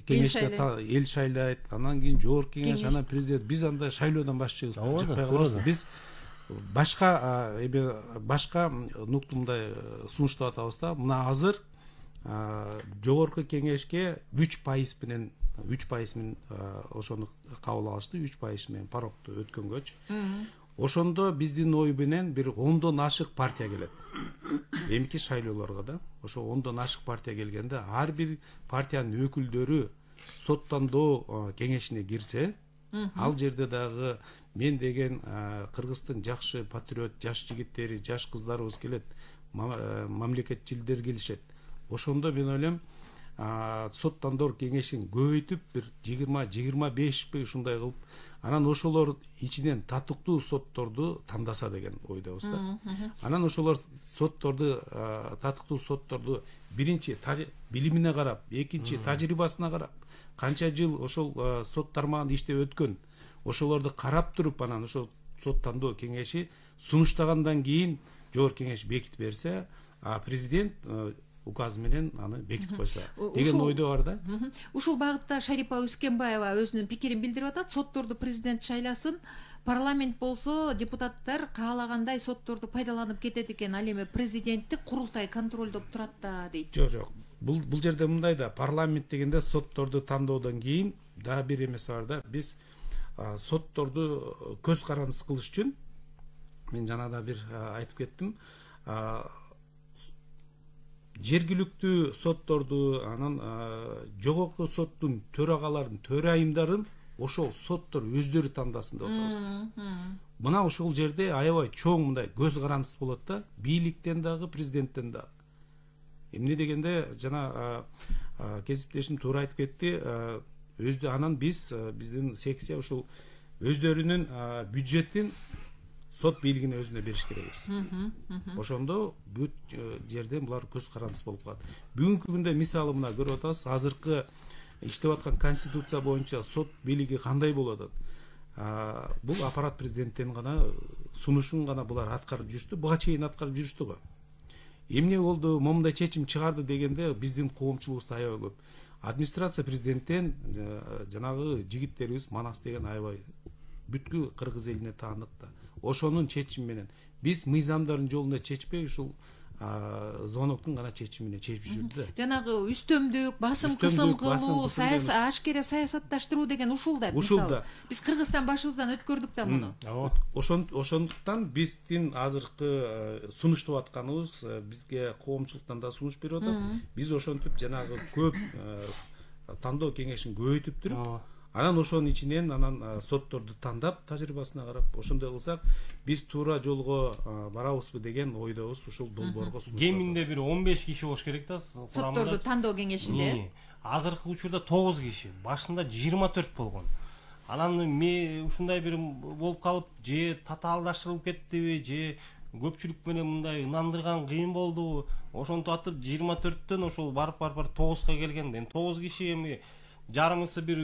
кеңеште эл шайлайт, анан кийин жогорку кеңеш, анан президент. Биз анда шайлоодон баш чыкпай калабыз. Биз башка нукту мындай сунуштап атабыз да, мына азыр жогорку кеңешке 3% менен ошону кабыл алышты, 3% менен парокту өткөнгөчү. Ошондо биздин ой менен бир 10дон ашык партия келет. Эмки шайлоолорго да, ошо 10дон ашык партия келгенде ар бир партиянын өкүлдөрү соттондоо кеңешине кирсе, ал жерде дагы мен деген Кыргыздын жакшы патриот, жаш жигиттери, жаш кыздарыбыз келет, мамлекетчилдер келишет. Ошондо мен ойлойм, соттондор кеңешин көбөйтүп бир 20-25 ушундай кылып, анан ошолор ичинен татыктуу сотторду тандаса деген ойдобуз да. Анан ошолор сотторду, татыктуу сотторду биринчи билимине карап, экинчи тажрыйбасына карап, канча жыл ошол сот тармагында иштеп өткөн, ошолорду карап туруп, анан ошол сот тандоо кеңеши сунуштагандан кийин жогорку кеңеш бекитип берсе, президент указ менен аны бекитип койсо деген ойдо бар да. Ушул багытта Шарипа Үскенбаева өзүнүн пикирин билдирип атат. Сотторду президент шайласын, парламент болсо депутаттар каалагандай сотторду пайдаланып кетет экен, ал эми президенттик курултай контролдоп турат да дейт. Жок. Бул жерде мындай да, парламент дегенде сотторду тандоодон кийин дагы бир эмеси бар да. Биз сотторду көз карандысыз кылыш үчүн мен жанагы бир айтып кеттим. Жергиликтүү сотторду, анан жогорку соттун төрагаларын, төрайымдарын ошол соттор өздөрү тандасын деп атабыз. Мына ошол жерде аябай чоң мындай көз карандысыз болот да, бийликтен дагы, президенттен дагы. Эмне дегенде жана кесиптешим туура айтып кетти, анан биздин секция ушул өздөрүнүн бюджетин сот бийлигине өзүнө бериш керекпиз. Ошондо бүт жерде булар көз карандысыз болуп калат. Бүгүнкү күндө мисалы мына көрүп атабыз, азыркы иштеп аткан конституция боюнча сот бийлиги кандай болуп атат? Бул аппарат президенттен гана, сунушун гана булар аткарып жүрүштү, буга чейин аткарып жүрүштү го. Эмне болду, момундай чечим чыгарды дегенде биздин коомчулугубузда аябай көп. Администрация президенттен жанагы жигиттерибиз Манас деген аябай бүткүл кыргыз элине таанык да. Ошонун чечими менен биз мыйзамдардын жолунда чечпей, ушул звоноктун гана чечимине чечип жүрдү да. Жанагы үстөмдүк, басым кысым кылуу, ашкере саясатташтыруу деген ушул да. Биз Кыргызстан башыбыздан өткөрдүк да муну. Ошондуктан биздин азыркы сунуштап атканыбыз, бизге коомчулуктан да сунуш берип атат. Биз ошентип жанагы көп тандоо кеңешин көбөйтүп туруп, анан ошонун ичинен сотторду тандап, тажрыйбасына карап, ошондой кылсак, биз туура жолго барабызбы деген ойдобуз. Ушул долбоорго сунуштап. Кеминде бир 15 киши болуш керек да. Сотторду тандоо кеңешинде. Азыркы учурда 9 киши, башында 24 болгон. Анан ушундай бир болуп калып, же татаалдаштырылып кеттиби, же көпчүлүк менен мындай ынандырган кыйын болдубу? Ошентип атып 24төн ошол барып 9га келген. Эми 9 киши эми жарымысы бир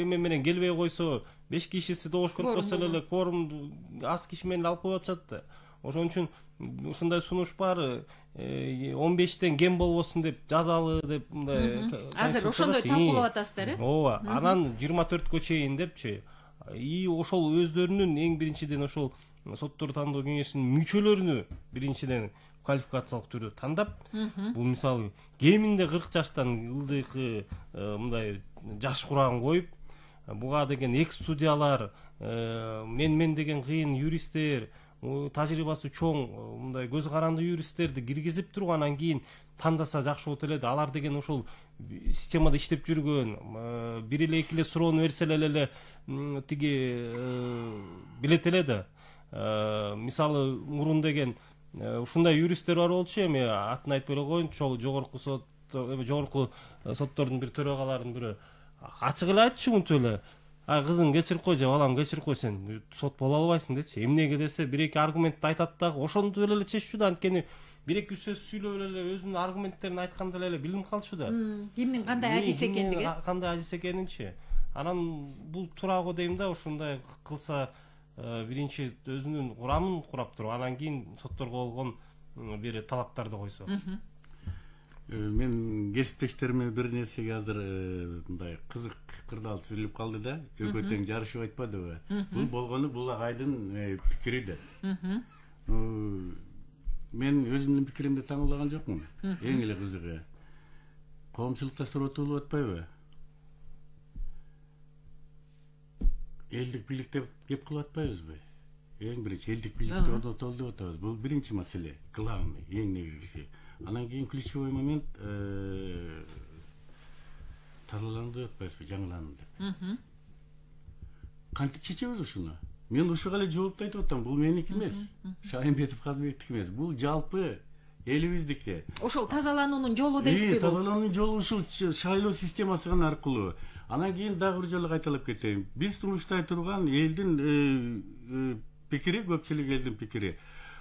эме менен келбей койсо, 5 кишиси добуш көрүп койсо эле кворум аз киши менен алып коюп атышат да. Ошон үчүн ушундай сунуш бар, 15тен кем болбосун деп жазалы деп мындай. Азыр ошондой талкуулап атасыздар, ооба. Анан 24кө чейин депчи. Ошол өздөрүнүн эң биринчиден ошол сотторду тандоо кеңешинин мүчөлөрүнү биринчиден квалификациялык түрдө тандап, бул мисалы кеминде 40 жаштан ылдыйкы мындай жаш курагын коюп, буга деген экс судьялар, мен деген кыйын юристтер, тажрыйбасы чоң мындай көз каранды юристтерди киргизип туруп, анан кийин тандаса жакшы болот эле. Алар деген ошол системада иштеп жүргөн, бир эле эки эле суроону берселе эле тиги билет эле да. Мисалы мурун деген ушундай юристтер бар болчу, эми атын айтпай эле коеюн, жогорку сот, жогорку соттордун бир төрагаларынын бири ачык эле айтчу, мынтип эле: кызым кечирип кой же балам кечирип кой, сен сот боло албайсың дечи. Эмнеге десе, бир эки аргументти айтат дагы, ошондо эле чеччү да. Анткени бир эки сөз сүйлөп эле өзүнүн аргументтерин айтканда эле билинип калчу да. Кимдин кандай адис экендиги, кандай адис экенинчи. Анан бул туура го дейм да. Ушундай кылса, биринчи өзүнүн курамын курап туруп, анан кийин сотторго болгон бир талаптарды койсо. Мен кесиптештериме бир нерсеге азыр мындай кызык кырдаал түзүлүп калды да, экөө тең жарышып айтпадыбы? Бул болгону бул агайдын пикири да. Мен өзүмдүн пикиримди таңдаган жокмун. Эң эле кызыгы. Коомчулукта суротулуп атпайбы? Элдик бийлик деп кеп кылып атпайбызбы? Эң биринчи элдик бийликти орнотолу деп атабыз. Бул биринчи маселе, главный, эң негизгиси. Анан кийин ключевой момент тазаланды деп атпайбызбы, жаңыланды. Кантип чечебиз ушуну? Мен ушуга эле жоопту айтып атам. Бул меники эмес. Шайынбетов Казбектики эмес. Бул жалпы элибиздики. Ошол тазалануунун жолу дейсизби бул? Тазалануунун жолу ушул шайлоо системасы гана аркылуу. Анан кийин дагы бир жолу кайталап кетейин. Биз сунуштай турган элдин пикири, көпчүлүк элдин пикири.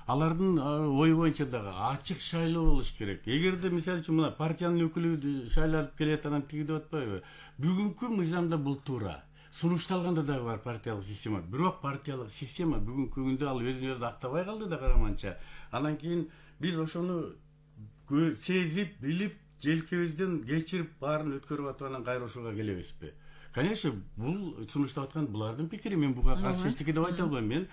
Алардын ою боюнча дагы ачык шайлоо болуш керек. Эгерде мисалы үчүн мына партиянын өкүлү шайланып келет, анан тиги деп атпайбы? Бүгүнкү мыйзамда бул туура. Сунушталганда дагы бар партиялык система. Бирок партиялык система бүгүнкү күндө ал өзүн өзү актабай калды да караманча. Анан кийин биз ошону сезип, билип, желкебизден кечирип, баарын өткөрүп атып анан кайра ошого келебизби? Конечно, бул сунуштап аткан булардын пикири. Мен буга каршы эчтеке деп айта албайм. Мен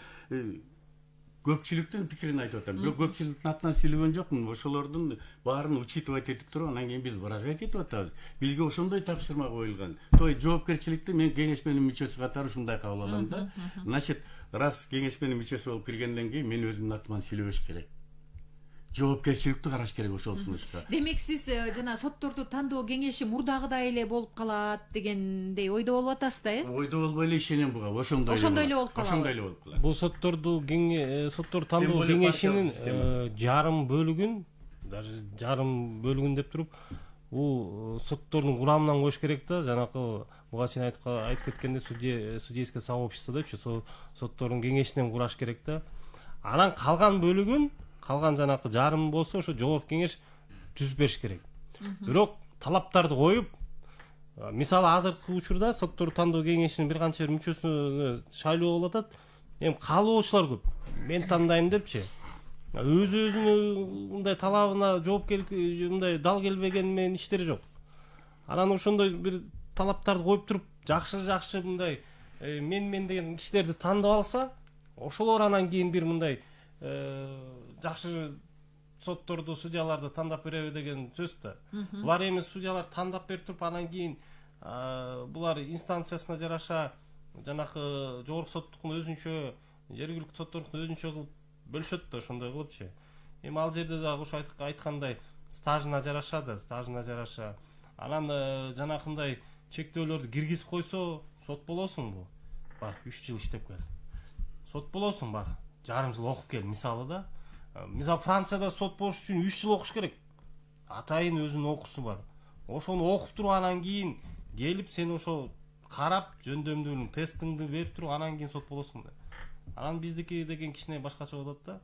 көпчүлүктүн пикирин айтып атам. Бирок көпчүлүктүн атынан сүйлөгөн жокмун. Ошолордун баарын учитывать этип туруп, анан кийин биз выражать этип атабыз. Бизге ошондой тапшырма коюлган. Жоопкерчиликти мен кеңешменин мүчөсү катары ушундай кабыл алам да. Значит, раз кеңешменин мүчөсү болуп киргенден кийин мен өзүмдүн атыман сүйлөбөш керек. Жоопкерчиликти караш керек ошол сунушка. Демек сиз жана сотторду тандоо кеңеши мурдагыдай эле болуп калат дегендей ойдо болуп атасыз да, Ойдо болбой эле ишенем буга. Ошондой эле болуп калат. Ошондой эле болуп калат. Бул соттор тандоо кеңешинин жарым бөлүгүн, даже жарым бөлүгүн деп туруп, бул соттордун курамынан коюш керек да. Жанакы буга чейин айтып кеткенде судейское сообщество депчи, соттордун кеңешинен кураш керек да. Анан калган бөлүгүн, калган жанакы жарым болсо ошо жогорку кеңеш түзүп бериш керек. Бирок талаптарды коюп, мисалы азыркы учурда соттор тандоо кеңешинин бир канча мүчөсүнө шайлоо болуп атат. Эми каалоочулар көп. Мен тандайм депчи. Өзүнүн мындай талабына жоопкерлик, мындай дал келбеген менен иштери жок. Анан ошондой бир талаптарды коюп туруп, жакшы мындай мен деген кишилерди тандап алса, ошолор анан кийин бир мындай жакшы сотторду, судьяларды тандап береби деген сөз да. Булар эми судьялар тандап берип туруп, анан кийин булар инстанциясына жараша жанакы жогорку соттукун өзүнчө, жергиликтүү соттордукун өзүнчө кылып бөлүшөт да, ошондой кылыпчы. Эми ал жерде дагы ушу айткандай стажына жараша, анан жанакындай чектөөлөрдү киргизип койсо, сот болосуңбу? Бар, 3 жыл иштеп кел. Сот болосуң, бар, жарым жыл окуп кел, мисалы да. Мисалы Францияда сот болуш үчүн 3 жыл окуш керек. Атайын өзүнүн окуусу бар. Ошону окуп туруп, анан кийин келип сен ошо карап, жөндөмдүүнүн тестиңди берип туруп, анан кийин сот болосуң да. Анан биздики деген кичине башкача болот да.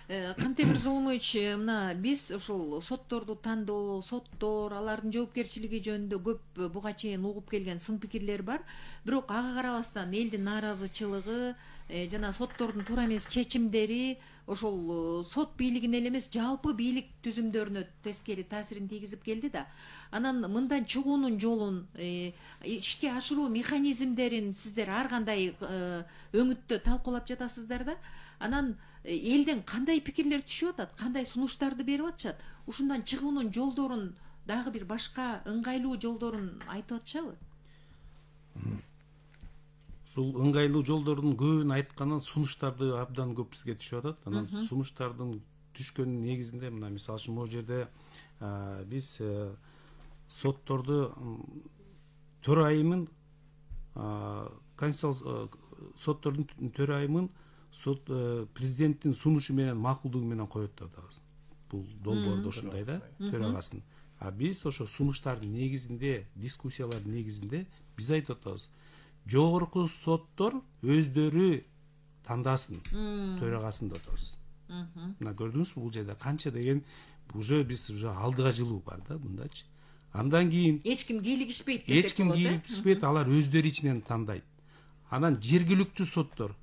Кантемир Зулумович, мына биз ошол сотторду тандоо, соттор, алардын жоопкерчилиги жөнүндө көп буга чейин угуп келген сын пикирлер бар. Бирок ага карабастан элдин нааразычылыгы жана соттордун туура эмес чечимдери ошол сот бийлигине эле эмес, жалпы бийлик түзүмдөрүнө тескери таасирин тийгизип келди да. Анан мындан чыгуунун жолун, ишке ашыруу механизмдерин сиздер ар кандай өңүттө талкуулап жатасыздар да. Анан элден кандай пикирлер түшүп атат, кандай сунуштарды берип атышат? Ушундан чыгуунун жолдорун, дагы бир башка ыңгайлуу жолдорун айтып атышабы? Ушул ыңгайлуу жолдордун көбүн айткандан сунуштарды абдан көп бизге түшүп атат. Анан сунуштардын түшкөнүн негизинде мына мисалы үчүн могу жерде биз сотторду төрайымын соттордун төрайымын президенттин сунушу менен макулдугу менен коет деп атабыз. Бул долбоордо ушундай да, төрагасын. А биз ошо сунуштардын негизинде, дискуссиялардын негизинде биз айтып атабыз. Жогорку соттор өздөрү тандасын төрагасын деп атабыз. Мына көрдүңүзбү, бул жерде канча деген уже биз уже алдыга жылуу бар да мындачы. Андан кийин эч ким кийлигишпейт десек болот. Эч ким кийлигишпейт, алар өздөрү ичинен тандайт. Анан жергиликтүү соттор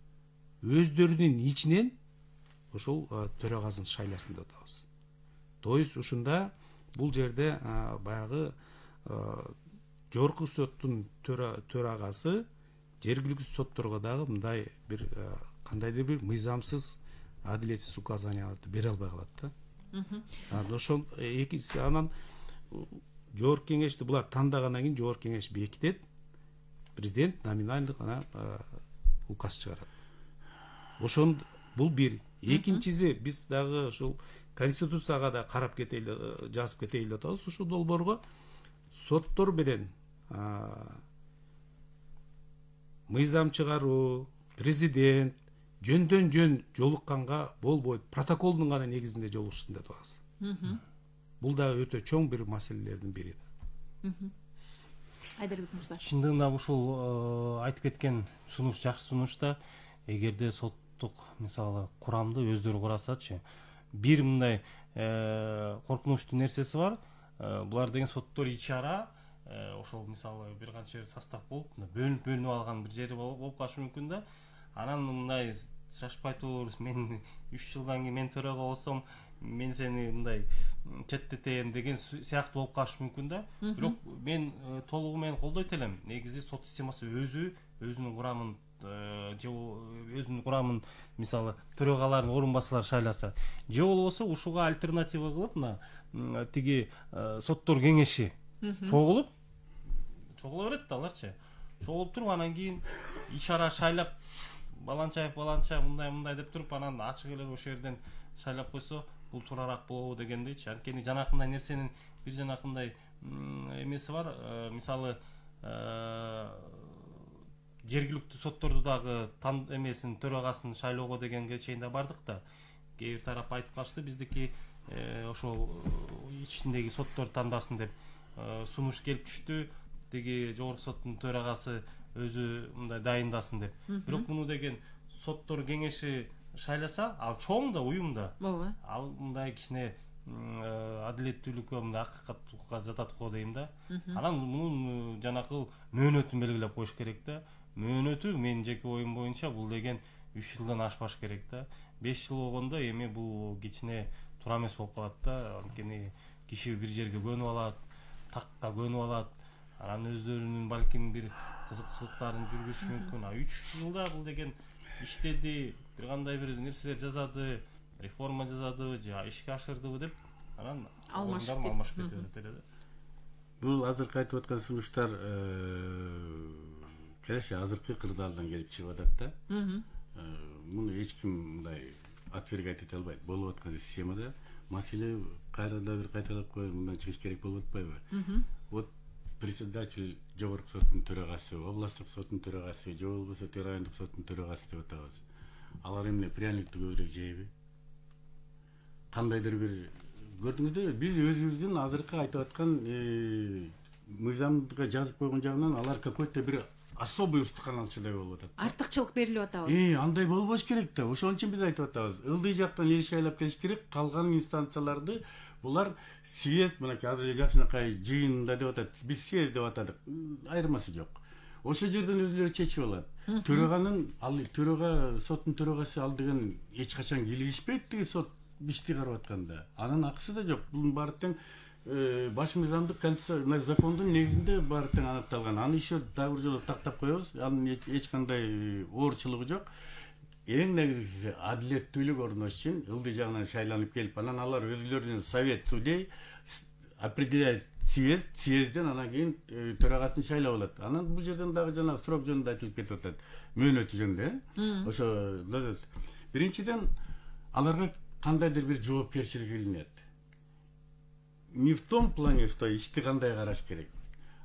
өздөрүнүн ичинен ошол төрагасын шайласын деп атабыз. То есть ушунда бул жерде баягы жогорку соттун төрагасы жергиликтүү сотторго дагы мындай бир кандайдыр бир мыйзамсыз адилетсиз указанияларды бере албай калат да. Ошол экинчиси анан жогорку кеңешти булар тандагандан кийин жогорку кеңеш бекитет, президент номинальдык указ чыгарат. Ошон бул бир. Экинчиси биз дагы ушул конституцияга да карап кетели, жазып кетели деп атабыз. Ушул долбоорго соттор менен мыйзам чыгаруу, президент жөндөн жөн жолукканга болбойт, протоколдун гана негизинде жолукушсын деп атабыз. Бул да өтө чоң бир маселелердин бири да. Айдарбек мырза. Чындыгында ушул айтып кеткен сунуш жакшы сунуш да, эгерде соттук мисалы курамды өздөрү курасачы, бир мындай коркунучтуу нерсеси бар. Булар деген соттор ичара ошол мисалы бир канча состав болуп бөлүнүп алган бир жери болуп калышы мүмкүн да. Анан мындай шашпай тур, мен 3 жылдан кийин мен төрага болсом, мен сени мындай четтетем деген сыяктуу болуп калышы мүмкүн да. Бирок мен толугу менен колдойт элем. Негизи сот системасы өзүнүн курамын же өзүнүн курамын мисалы төрагаларын орун басалар шайласа, же болбосо ушуга альтернатива кылып мына тиги соттор кеңеши чогулуп берет да аларчы. Чогулуп туруп анан кийин ичара шайлап Баланчаев мындай деп туруп анан ачык эле ошол жерден шайлап койсо бул туурараак болобу дегендейчи. Анткени жанакындай нерсенин бир жанакындай эмеси бар. Мисалы жергиликтүү сотторду дагы эмесин төрагасын шайлоого дегенге чейин да бардык да. Кээ бир тарап айтып калышты, биздики ошол ичиндеги соттор тандасын деп сунуш келип түштү. Тиги жогорку соттун төрагасы өзү мындай дайындасын деп. Бирок муну деген соттор кеңеши шайласа, ал чоң да уюм да. Ооба. Ал мындай кичине адилеттүүлүккө, мындай акыкаттуулукка жатат го дейм да. Анан мунун жанакы мөөнөтүн белгилеп коюш керек да. Мөөнөтү менин жеке оюм боюнча бул деген 3 жылдан ашпаш керек да. 5 жыл болгондо эми бул кичине туура эмес болуп калат да. Анткени киши бир жерге көнүп алат, такка көнүп алат. Анан өздөрүнүн балким бир кызыкчылыктарын жүргүзүшү мүмкүн. 3 жылда бул деген иштеди, бир кандай бир нерселер жасады, реформа жасады, же ишке ашырдыбы деп анан алмашып кетет эле да. Бул азыркы айтып аткан сунуштар келеши азыркы кырдаалдан келип чыгып атат да. Муну эч ким мындай отвергать эте албайт. Болуп аткан системада маселе кайрада бир кайталап коюп мындан чыгыш керек болуп атпайбы? Вот председатель жогорку соттун төрагасы, областтык соттун төрагасы, же болбосо райондук соттун төрагасы деп атабыз. Алар эмне пряникти көбүрөөк жейби? Кандайдыр бир көрдүңүздөрбү, биз өзүбүздүн азыркы айтып аткан мыйзамга жазып койгон жагынан алар какой-то бир особый устуканалчыдай болуп атат. Артыкчылык берилип атабы? Андай болбош керек да. Ошон үчүн биз айтып атабыз. Ылдый жактан эл шайлап келиш керек, калган инстанцияларды булар съезд, мынакей азыр эле жакшынакай жыйынында деп атат. Биз съезд деп атадык. Айырмасы жок. Ошол жерден өзүлөрү чечип алат. Төрага соттун төрагасы ал деген эч качан килигишпейт тиги сот ишти карап атканда. Анын акысы да жок. Бул баары тең баш мыйзамдык закондун негизинде баары тең аныкталган. Аны еще дагы бир жолу тактап коебуз. Анын эч кандай оорчулугу жок. Эң негизгиси адилеттүүлүк орношуш үчүн ылдый жагынан шайланып келип, анан алар өзүлөрүнүн совет судей определяет съездден анан кийин төрагасын шайлап алат. Анан бул жерден дагы жана срок жөнүндө айтылып кетип атат. Мөөнөтү жөнүндө, ошо биринчиден аларга кандайдыр бир жоопкерчилик илинет. Не в том плане, что ишти кандай караш керек,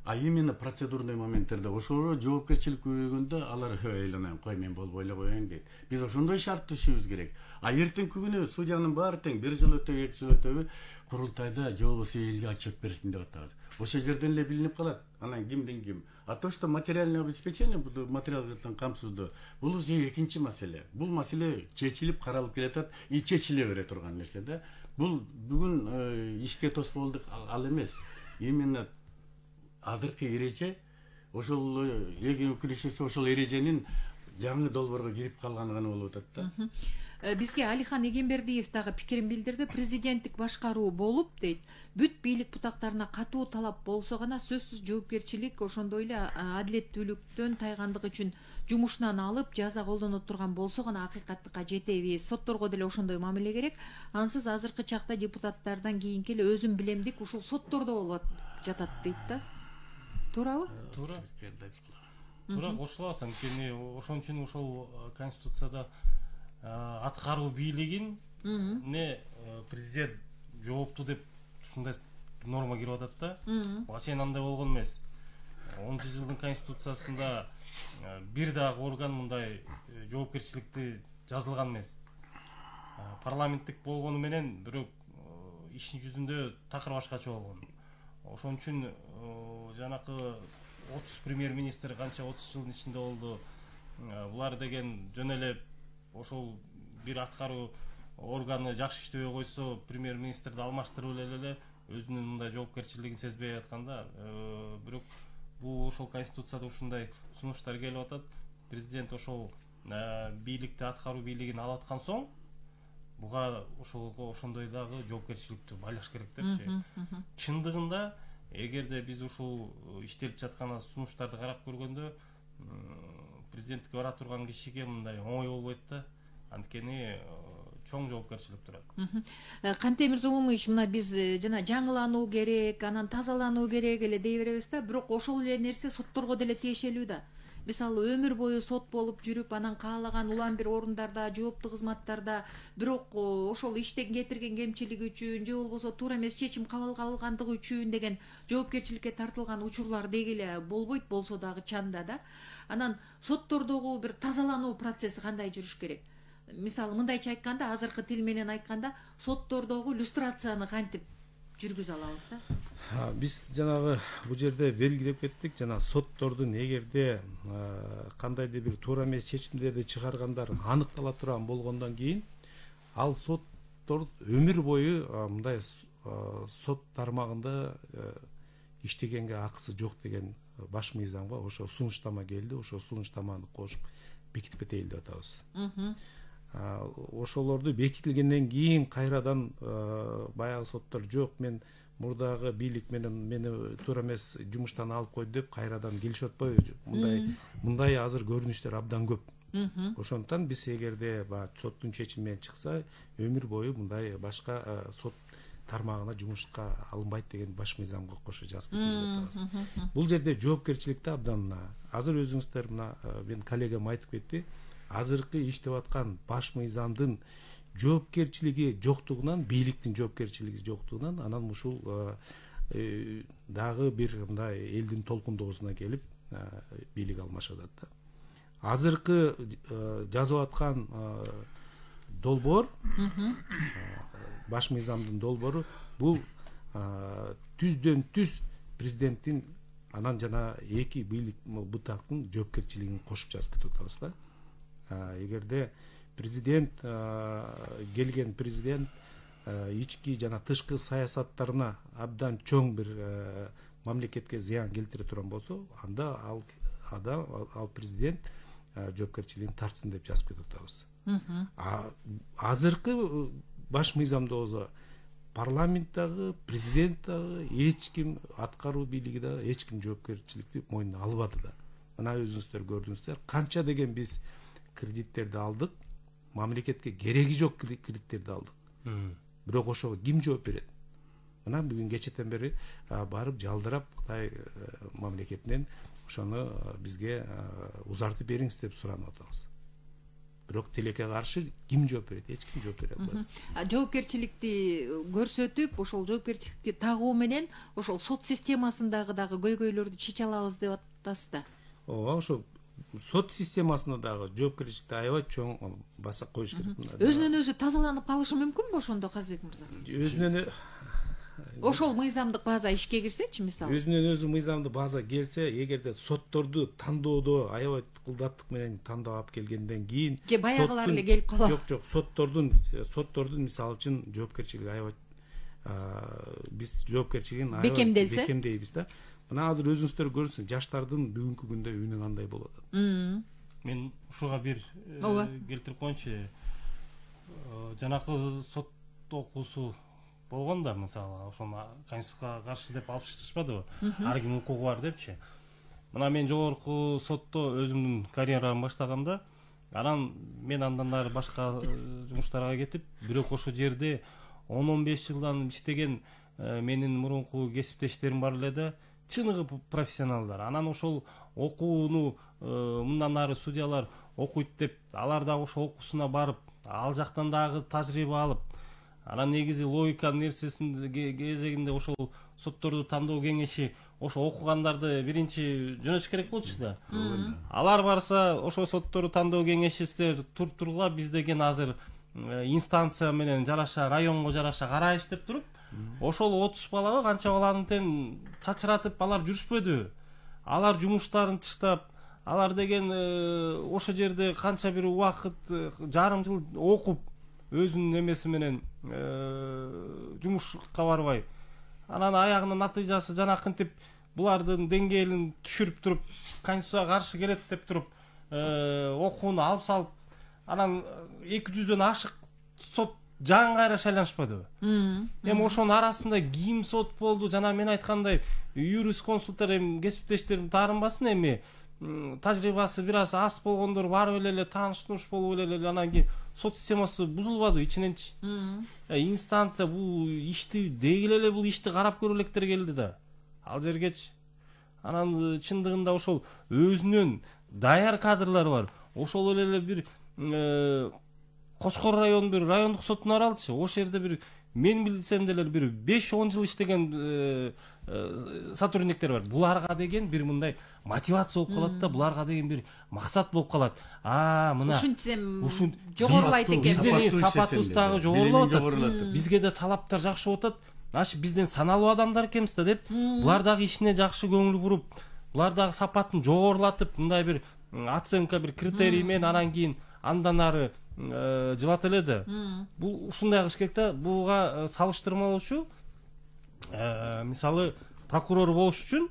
а именно процедурный моменттерде ошого жоопкерчилик көбөйгөндө алар ойлонойм, кой мен болбой эле коеюн дейт. Биз ошондой шарт түшүбүз керек. А эртеңки күнү судьянын баары тең 1 жыл өтөбү, 2 жыл өтөбү курултайда же болбосо элге отчет берсин деп атабыз. Ошол жерден эле билинип калат. Анан кимдин ким. А то, что материальное обеспечение, бул материалдык камсыздоо, бул уже экинчи маселе. Бул маселе чечилип каралып келатат, и чечиле бере турган нерсе да. Бул бүгүн ишке тосполдук ал эмес. Именно азыркы эреже ошол эки өкүлүшүсү ошол эреженин жаңы долбоорго кирип калганы гана болуп атат да. Бизге Алихан Эгембердиев дагы пикирин билдирди. Президенттик башкаруу болуп дейт. Бүт бийлик бутактарына катуу талап болсо гана сөзсүз жоопкерчилик, ошондой эле адилеттүүлүктөн тайгандык үчүн жумушунан алып жаза колдоно турган болсо гана акыйкаттыкка жетебиз. Сотторго деле ошондой мамиле керек. Ансыз азыркы чакта депутаттардан кийинки эле өзүм билемдик ушул соттордо болуп жатат дейт да. Туурабы? Туура кошулабыз. Анткени ошон үчүн ошол конституцияда аткаруу бийлигин президент жоопту деп ушундай норма кирип атат да. Буга чейин андай болгон эмес. 10-жылдын конституциясында бир дагы орган мындай жоопкерчиликти жазылган эмес. Парламенттик болгону менен бирок иштин жүзүндө такыр башкача болгон. Ошон үчүн жанакы 30 премьер-министр канча 30 жылдын ичинде болду. Булар деген жөн эле ошол бир аткаруу органы жакшы иштебей койсо премьер-министрди алмаштырып эле өзүнүн мындай жоопкерчилигин сезбей атканда, бирок бул ошол конституцияда ушундай сунуштар келип атат. Президент ошол бийликти аткаруу бийлигин алып аткан соң буга ошондой дагы жоопкерчиликти байлаш керек депчи. Чындыгында эгерде биз ушул иштелип жаткан сунуштарды карап көргөндө президенттикке бара турган кишиге мындай оңой болбойт да. Анткени чоң жоопкерчилик турат. Кантемир Зулумович, мына биз жана жаңылануу керек, анан тазалануу керек эле дей беребиз да, бирок ошол эле нерсе сотторго деле тиешелүү да. Мисалы өмүр бою сот болуп жүрүп, анан каалаган улам бир орундарда, жооптуу кызматтарда, бирок ошол иштен кетирген кемчилиги үчүн же болбосо туура эмес чечим кабыл алгандыгы үчүн деген жоопкерчиликке тартылган учурлар деги эле болбойт, болсо дагы чанда да. Анан соттордогу бир тазалануу процесси кандай жүрүш керек? Мисалы мындайча айтканда, азыркы тил менен айтканда, соттордогу люстрацияны кантип жүргүзө алабыз да? Биз жанагы бул жерде белгилеп кеттик, жана соттордун эгерде кандайдыр бир туура эмес чечимдерди чыгаргандар аныктала турган болгондон кийин, ал соттор өмүр бою мындай сот тармагында иштегенге акысы жок деген баш мыйзамга ошо сунуштама келди. Ошо сунуштаманы кошуп бекитип кетели деп атабыз. Ошолорду бекитилгенден кийин кайрадан баягы соттор жок, мен мурдагы бийлик менен мени туура эмес жумуштан алып койду деп кайрадан келишип атпайбы? Мындай азыр көрүнүштөр абдан көп. Ошондуктан биз эгерде соттун чечими менен чыкса, өмүр бою мындай башка сот тармагына жумушка алынбайт деген баш мыйзамга кошо жазып кетип атабыз. Бул жерде жоопкерчиликти абдан азыр өзүңүздөр мына мен коллегам айтып кетти. Азыркы иштеп аткан баш мыйзамдын жоопкерчилиги жоктугунан, бийликтин жоопкерчилиги жоктугунан, анан ушул дагы бир мындай элдин толкундоосуна келип бийлик алмашат да. Азыркы жазып аткан долбоор, баш мыйзамдын долбоору бул түздөн түз президенттин анан жана эки бийлик бутактын жоопкерчилигин кошуп жазып кетип атабыз да. Эгерде президент келген президент ички жана тышкы саясаттарына абдан чоң бир мамлекетке зыян келтире турган болсо, анда ал президент жоопкерчилигин тартсын деп жазып кетип атабыз. Азыркы баш мыйзамда болсо парламенттагы, президент дагы, эч ким аткаруу бийлиги да эч ким жоопкерчиликти мойнуна албады да. Мына өзүңүздөр көрдүңүздөр, канча деген биз кредиттерди алдык, мамлекетке кереги жок кредиттерди алдык. Бирок ошого ким жооп берет? Мына бүгүн кечетен бери барып жалдырап Кытай мамлекетинен ошону бизге узартып бериңиз деп суранып атабыз. Бирок тилекке каршы ким жооп берет? Эч ким жооп бере албайт. Жоопкерчиликти көрсөтүп, ошол жоопкерчиликти тагуу менен ошол сот системасындагы дагы көйгөйлөрдү чече алабыз деп атасыз да. Ооба, ошо сот системасына дагы жоопкерчиликти аябай чоң баса коюш керек. Өзүнөн өзү тазаланып калышы мүмкүнбү ошондо, Казбек мырза? Өзүнөн ошол мыйзамдык база ишке кирсечи, мисалы. Өзүнөн өзү мыйзамдык база келсе, эгерде сотторду тандоодо аябай тыкылдаттык менен тандоо алып келгенден кийин же баягылар эле келип калат. Жок, соттордун мисалы үчүн жоопкерчилиги аябай биз жоопкерчилигин бекемдейбиз да. Мына азыр өзүңүздөр көрүңүздөр, жаштардын бүгүнкү күндө үнү кандай болуп атат. мен ушуга бир Ооба. келтирип коеюнчу. Жанакы сот окуусу болгон да, мисалы ошону конституцияга каршы деп алып чыгышпадыбы, ар кимдин укугу бар депчи. Мына мен жогорку сотто өзүмдүн карьерамды баштаганда, анан мен андан ары башка жумуштарга кетип, бирок ошол жерде 10-15 жылдан иштеген менин мурунку кесиптештерим бар эле да, чыныгы профессионалдар. Анан ошол окууну мындан ары судьялар окуйт деп, алар дагы ошол окуусуна барып, ал жактан дагы тажрыйба алып, анан негизи логика нерсесин кезегинде ошол сотторду тандоо кеңеши ошо окугандарды биринчи жөнөтүш керек болчу да. Алар барса ошо сотторду тандоо кеңеши силер тургула, биз деген азыр инстанция менен жараша, районго жараша карайбыз деп туруп, ошол 30 балабы канча баланы тең чачыратып алар жүрүшпөдү. Алар жумуштарын тыштап, алар деген ошо жерде канча бир убакыт, жарым жыл окуп, өзүнүн эмеси менен жумушка барбай, анан аягынын натыйжасы жанакынтип булардын деңгээлин түшүрүп туруп, конституцияга каршы келет деп туруп, окууну алып салып, анан 200дөн ашык сот жаңы кайра шайланышпадыбы? Эми ошонун арасында ким сот болду, жана мен айткандай юрисконсулттар, эми кесиптештерим таарынбасын, эми тажрыйбасы бир аз аз болгондор барып эле тааныш болуп эле, анан кийин сот системасы бузулбады ичиненчи. Инстанция бул ишти дегил эле, бул ишти карап көрө электер келди да, ал жергечи. Анан чындыгында ошол өзүнүн даяр кадрлары бар. Ошол эле бир Кочкор районунун бир райондук сотуна баралычы, ошол жерде бир мен билсем деле бир 5-10 жыл иштеген сотрудниктер бар. Буларга деген бир мындай мотивация болуп калат да, буларга деген бир максат болуп калат. Мына ушинтсем жогорулайт экен. Биздин сапатыбыз дагы жогорулап атат. Бизге да талаптар жакшы болуп атат. Ачы бизден саналуу адамдар экенбиз да деп, булар дагы ишине жакшы көңүл буруп, булар дагы сапатын жогорулатып, мындай бир оценка, бир критерий менен анан кийин андан ары жылат эле да. Бул ушундай кылыш керек да. Буга салыштырмалуучу, мисалы прокурор болуш үчүн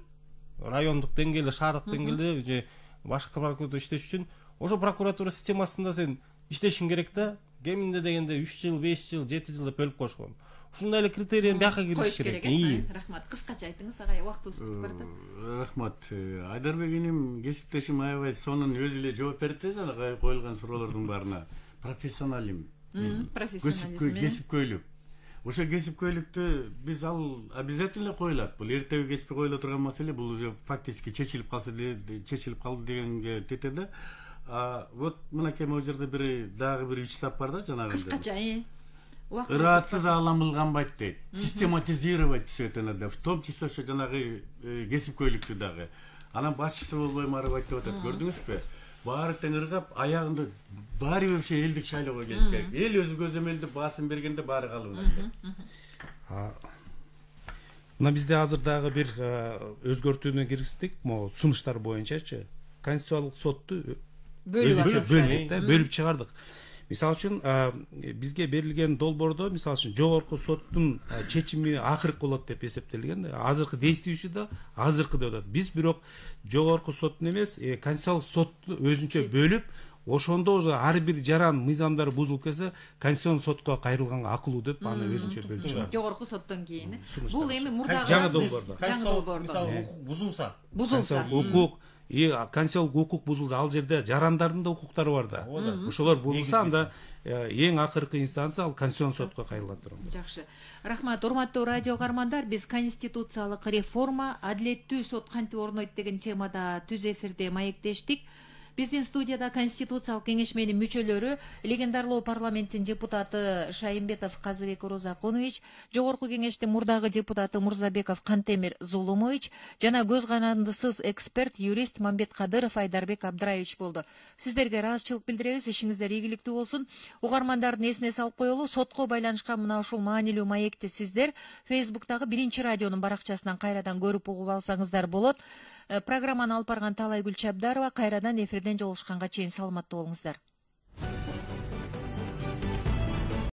райондук деңгээлде, шаардык деңгээлде же башка прокуратурада иштеш үчүн ошо прокуратура системасында сен иштешиң керек да. Кеминде дегенде 3 жыл, 5 жыл, 7 жыл деп бөлүп коюшкан. Ушундай эле критерийден бияка кириш керек. Рахмат. Кыскача айтыңыз, ага убактыбыз бүтүп баратат. Рахмат. Айдарбек иним, кесиптешим аябай сонун өзү эле жооп берди жана коюлган суроолордун баарына. Профессионализм. Профессионализм. Кесипкөйлүк. Ошо кесипкөйлүктү биз ал обязательно коюлат. Бул эртеги кесипке коюла турган маселе, бул уже фактически чечилип калды дегенге тете да. Вот мынакей могу жерде дагы бир 3 сап бар да, жанагы. Кыскача, ыраатсыз ааламылганбайт дейт. Систематизировать все это надо, в том числе ошо жанагы кесипкөйлүктү дагы. Анан башчысы болбой марып айтып атат, көрдүңүзбү? Баары тең ыргап, аягында баары вообще элдик шайлоого келиш керек. Эл өзү көзөмөлдү басым бергенде баары калыбына керек. Мына бизде азыр дагы бир өзгөртүүнү киргиздик, могу сунуштар боюнчачы. Конституциялык сотту бөлүп чыгардык. Мисалы үчүн бизге берилген долбоордо, мисалы үчүн жогорку соттун чечими акыркы болот деп эсептелген. Азыркы действующий да азыркы деп атат. Биз бирок жогорку соттун эмес, конституциялык сотту өзүнчө бөлүп, ошондо уже ар бир жаран мыйзамдар бузулуп келсе, конституцион сотко кайрылганга акылуу деп аны өзүнчө бөлүп чыгарды. Жогорку соттон кийин. Бул эми мурдагы жаңы долбоордо. Мисалы бузулса. Укук конституциялык укук бузулса, ал жерде жарандардын да укуктары бар да. Ошолор бузулса, анда эң акыркы инстанция ал конституцион сотко кайрылат турат. Жакшы. Рахмат, урматтуу радио каармандар. Биз конституциялык реформа, адилеттүү сот кантип орнойт деген темада түз эфирде маектештик. Биздин студияда Конституциялык кеңешменин мүчөлөрү, легендарлуу парламенттин депутаты Шайымбетов Казыбек Орозакунович, жогорку кеңештин мурдагы депутаты Мурзабеков Кантемир Зулумович жана көз карандысыз эксперт, юрист Мамбет Кадыров Айдарбек Абдыраевич болду. Сиздерге ыраазычылык билдиребиз, ишиңиздер ийгиликтүү болсун. Угармандардын эсине салып коелу, сотко байланышкан мына ушул маанилүү маекти сиздер Facebook'тагы Биринчи радионун баракчасынан кайрадан көрүп угуп алсаңыздар болот. Программаны алып барган Талайгүл Чабдарова, кайрадан эфирден жолугушканга чейин саламатта болуңуздар.